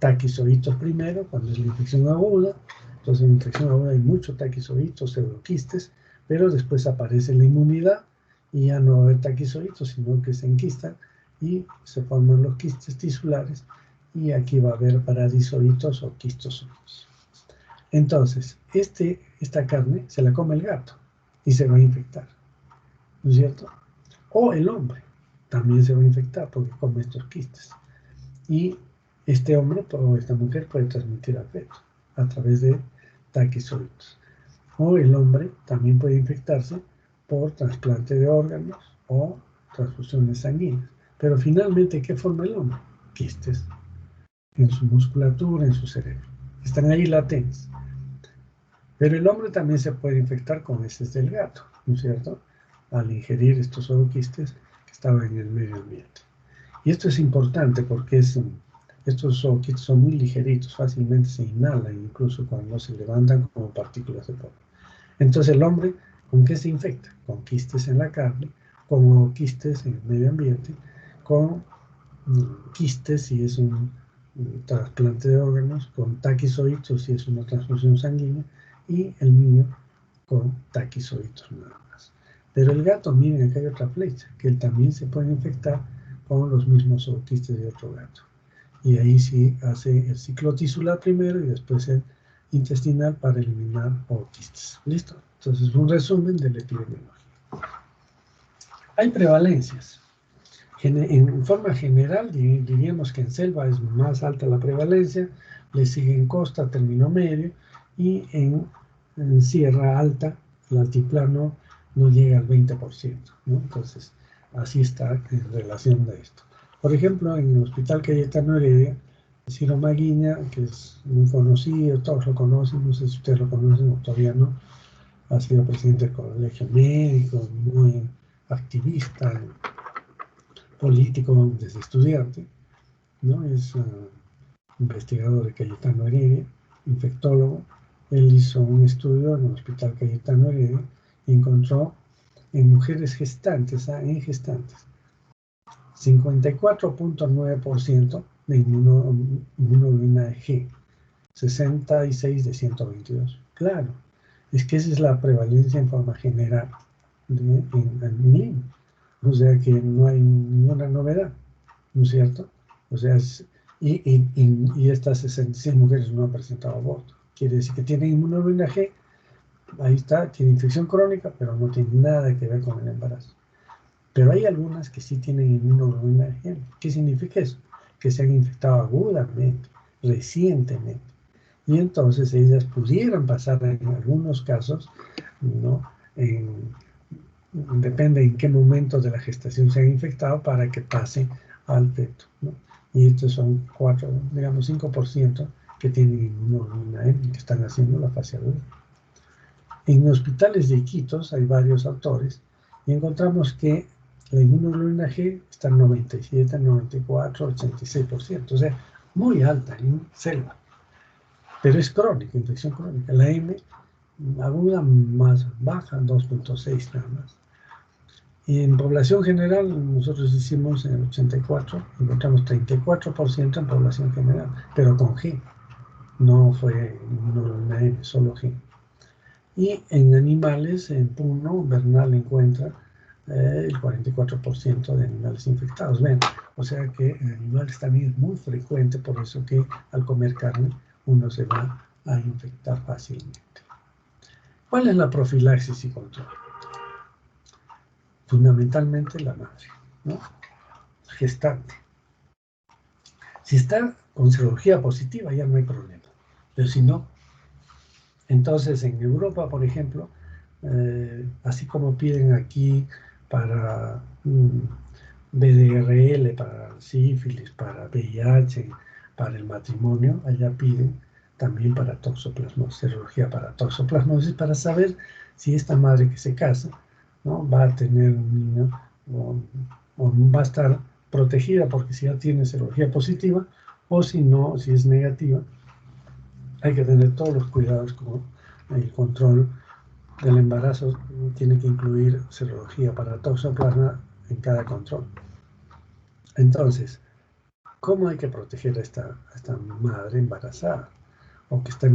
Speaker 1: taquizoitos primero, cuando es la infección aguda. Entonces en la infección aguda hay muchos taquizoitos, pseudoquistes, pero después aparece la inmunidad y ya no va a haber taquizoitos, sino que se enquistan y se forman los quistes tisulares y aquí va a haber paradisoitos o quistosoitos. Entonces, esta carne se la come el gato y se va a infectar, ¿no es cierto? O el hombre también se va a infectar porque come estos quistes. Y este hombre o esta mujer puede transmitir al feto a través de taquizoides. O el hombre también puede infectarse por trasplante de órganos o transfusiones sanguíneas. Pero finalmente, ¿qué forma el hombre? Quistes en su musculatura, en su cerebro. Están ahí latentes. Pero el hombre también se puede infectar con heces del gato, ¿no es cierto?, al ingerir estos ooquistes que estaban en el medio ambiente. Y esto es importante porque estos ooquistes son muy ligeritos, fácilmente se inhalan, incluso cuando se levantan como partículas de polvo. Entonces el hombre, ¿con qué se infecta? Con quistes en la carne, con ooquistes en el medio ambiente, con quistes si es un trasplante de órganos, con taquizoitos si es una transfusión sanguínea, y el niño con taquizoitos nada más. Pero el gato, miren, acá hay otra flecha, que él también se puede infectar con los mismos ooquistes de otro gato. Y ahí sí hace el ciclo tisular primero y después el intestinal para eliminar quistes. ¿Listo? Entonces, un resumen de la epidemiología. Hay prevalencias. En forma general, diríamos que en selva es más alta la prevalencia, le sigue en costa, término medio, y en sierra alta, el altiplano no llega al 20%, ¿no? Entonces, así está en relación a esto. Por ejemplo, en el Hospital Cayetano Heredia, Ciro Maguiña, que es muy conocido, todos lo conocen, no sé si ustedes lo conocen o todavía no, ha sido presidente del Colegio Médico, muy activista, político desde estudiante, ¿no? Es investigador de Cayetano Heredia, infectólogo. Él hizo un estudio en el Hospital Cayetano Heredia y encontró en mujeres gestantes, en gestantes, 54.9% de inmunoglobulina G, 66 de 122. Claro, es que esa es la prevalencia en forma general en Lima. O sea que no hay ninguna novedad, ¿no es cierto? O sea, y estas 66 mujeres no han presentado aborto. Quiere decir que tienen inmunoglobulina G, ahí está, tiene infección crónica, pero no tiene nada que ver con el embarazo. Pero hay algunas que sí tienen inmunoglobulina G. ¿Qué significa eso? Que se han infectado agudamente, recientemente. Y entonces ellas pudieran pasar en algunos casos, ¿no? Depende en qué momento de la gestación se han infectado para que pase al feto, ¿no? Y estos son 5% que tienen inmunoglobulina M, que están haciendo la fase aguda. En hospitales de Iquitos hay varios autores y encontramos que la inmunoglobulina G está en 97, 94, 86%, o sea, muy alta en selva. Pero es crónica, infección crónica. La M aguda más baja, 2.6 nada más. Y en población general, nosotros hicimos en el 84, encontramos 34% en población general, pero con G. No fue inmunoglobulina M, solo G. Y en animales, en Puno, Bernal encuentra el 44% de animales infectados. Ven, o sea que en animales también es muy frecuente, por eso que al comer carne uno se va a infectar fácilmente. ¿Cuál es la profilaxis y control? Fundamentalmente la madre, ¿no? Gestante. Si está con serología positiva ya no hay problema, pero si no, entonces en Europa, por ejemplo, así como piden aquí para VDRL, para sífilis, para VIH, para el matrimonio, allá piden también para toxoplasmosis, serología para toxoplasmosis, para saber si esta madre que se casa, ¿no?, va a tener un niño o va a estar protegida porque si ya tiene serología positiva, o si no, si es negativa, hay que tener todos los cuidados como el control del embarazo tiene que incluir serología para toxoplasma en cada control. Entonces, ¿cómo hay que proteger a esta madre embarazada o que está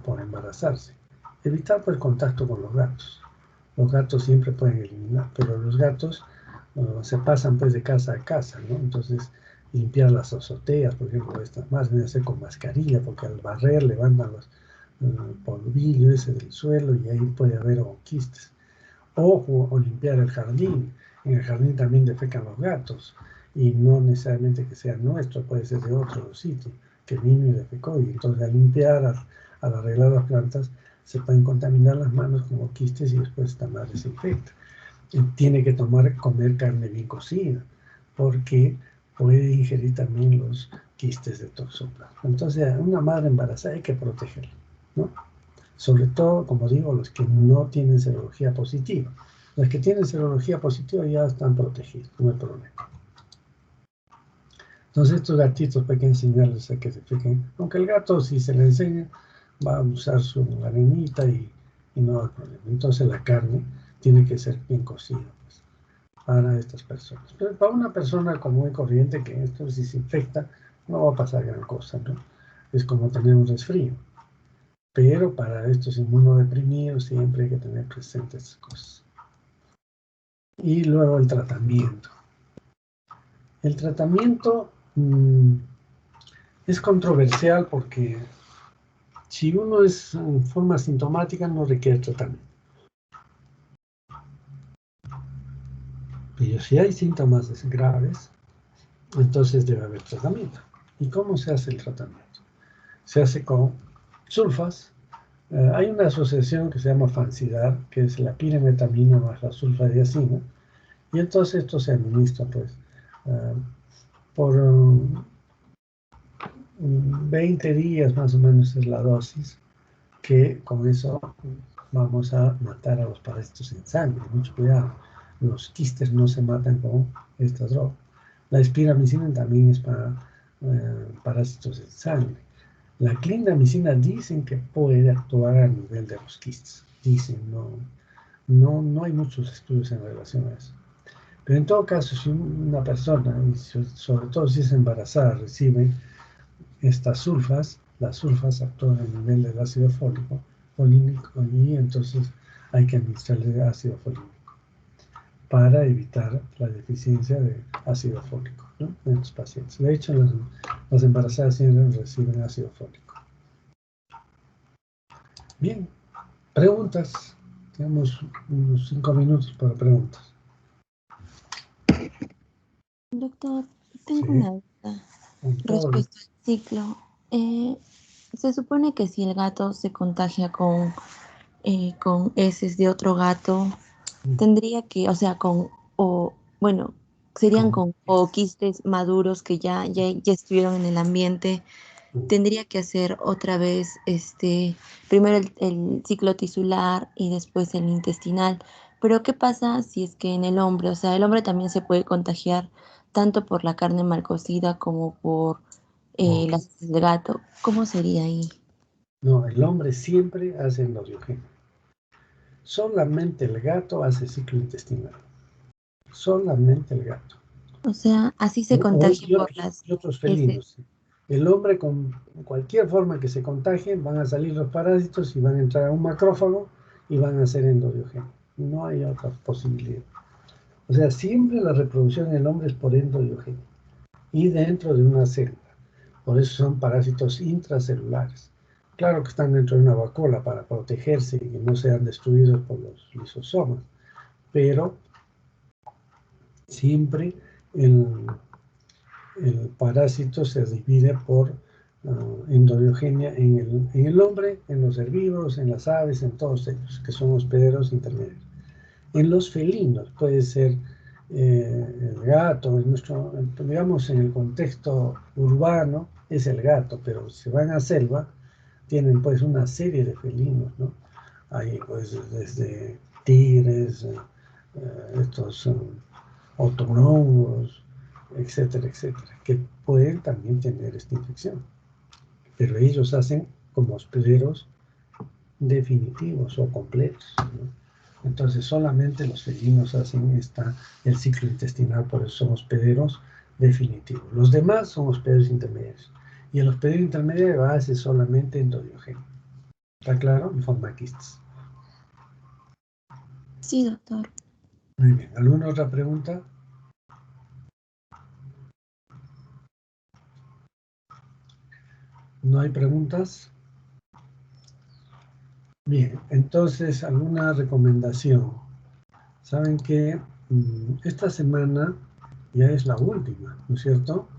Speaker 1: por embarazarse? Evitar el contacto con los gatos. Los gatos siempre pueden eliminar, pero los gatos se pasan pues de casa a casa, ¿no? Entonces, limpiar las azoteas, por ejemplo, estas más deben hacer con mascarilla, porque al barrer levantan los polvillo ese del suelo y ahí puede haber quistes. O limpiar el jardín. En el jardín también defecan los gatos y no necesariamente que sea nuestro, puede ser de otro sitio que vino y defecó, y entonces al limpiar, al arreglar las plantas, se pueden contaminar las manos como quistes y después esta madre se infecta. Y tiene que comer carne bien cocida porque puede ingerir también los quistes de toxoplasma. Entonces a una madre embarazada hay que protegerla, ¿no? Sobre todo, como digo, los que no tienen serología positiva. Los que tienen serología positiva ya están protegidos, no hay problema. Entonces estos gatitos hay que enseñarles a que se fijen. Aunque el gato, si se le enseña, va a usar su arenita y no hay problema. Entonces la carne tiene que ser bien cocida, pues, para estas personas. Pero para una persona común y corriente que esto si se infecta, no va a pasar gran cosa, ¿no? Es como tener un resfrío. Pero para estos inmunodeprimidos siempre hay que tener presentes estas cosas. Y luego el tratamiento. El tratamiento es controversial porque Si uno es en forma sintomática, no requiere tratamiento. Pero si hay síntomas graves, entonces debe haber tratamiento. ¿Y cómo se hace el tratamiento? Se hace con sulfas. Hay una asociación que se llama Fansidar, que es la pirimetamina más la sulfadiazina, y entonces esto se administra pues por 20 días más o menos es la dosis, que con eso vamos a matar a los parásitos en sangre. Mucho cuidado, los quistes no se matan con esta droga. La espiramicina también es para parásitos en sangre. La clindamicina dicen que puede actuar a nivel de los quistes. Dicen, no hay muchos estudios en relación a eso. Pero en todo caso, si una persona, y sobre todo si es embarazada, recibe estas sulfas, las sulfas actúan a nivel del ácido fólico, y entonces hay que administrarle ácido fólico para evitar la deficiencia de ácido fólico, ¿no?, en los pacientes. De hecho, las embarazadas siempre reciben ácido fólico. Bien, preguntas. Tenemos unos 5 minutos para preguntas.
Speaker 2: Doctor, tengo
Speaker 1: Sí.
Speaker 2: una duda respecto al ciclo. Se supone que si el gato se contagia con heces de otro gato, tendría que, o sea, serían con quistes maduros que ya estuvieron en el ambiente. Tendría que hacer otra vez, primero el ciclo tisular y después el intestinal. Pero ¿qué pasa si es que en el hombre, o sea, el hombre también se puede contagiar tanto por la carne mal cocida como por las heces del gato? ¿Cómo sería ahí?
Speaker 1: No, el hombre siempre hace endodiogenia. Solamente el gato hace ciclo intestinal. Solamente el gato.
Speaker 2: O sea, así se contagia por las
Speaker 1: Y otros
Speaker 2: heces.
Speaker 1: felinos. El hombre, con cualquier forma que se contagie, van a salir los parásitos y van a entrar a un macrófago y van a hacer endodiogenia. No hay otra posibilidad. O sea, siempre la reproducción en el hombre es por endodiogenia y dentro de una célula. Por eso son parásitos intracelulares. Claro que están dentro de una vacuola para protegerse y que no sean destruidos por los lisosomas, pero siempre el parásito se divide por endodiogenia en el hombre, en los herbívoros, en las aves, en todos ellos, que son hospederos intermedios. En los felinos puede ser el gato, digamos en el contexto urbano es el gato, pero si van a selva tienen pues una serie de felinos, ¿no? Hay pues desde tigres, estos otonongos, etcétera, etcétera, que pueden también tener esta infección. Pero ellos hacen como hospederos definitivos o completos, ¿no? Entonces solamente los felinos hacen el ciclo intestinal, por eso son hospederos definitivos. Los demás son hospederos intermedios. Y el hospedero intermedio hace solamente endodiogenia. ¿Está claro? En forma de quistes.
Speaker 2: Sí, doctor.
Speaker 1: Muy bien. ¿Alguna otra pregunta? ¿No hay preguntas? Bien, entonces, ¿alguna recomendación? Saben que esta semana ya es la última, ¿no es cierto?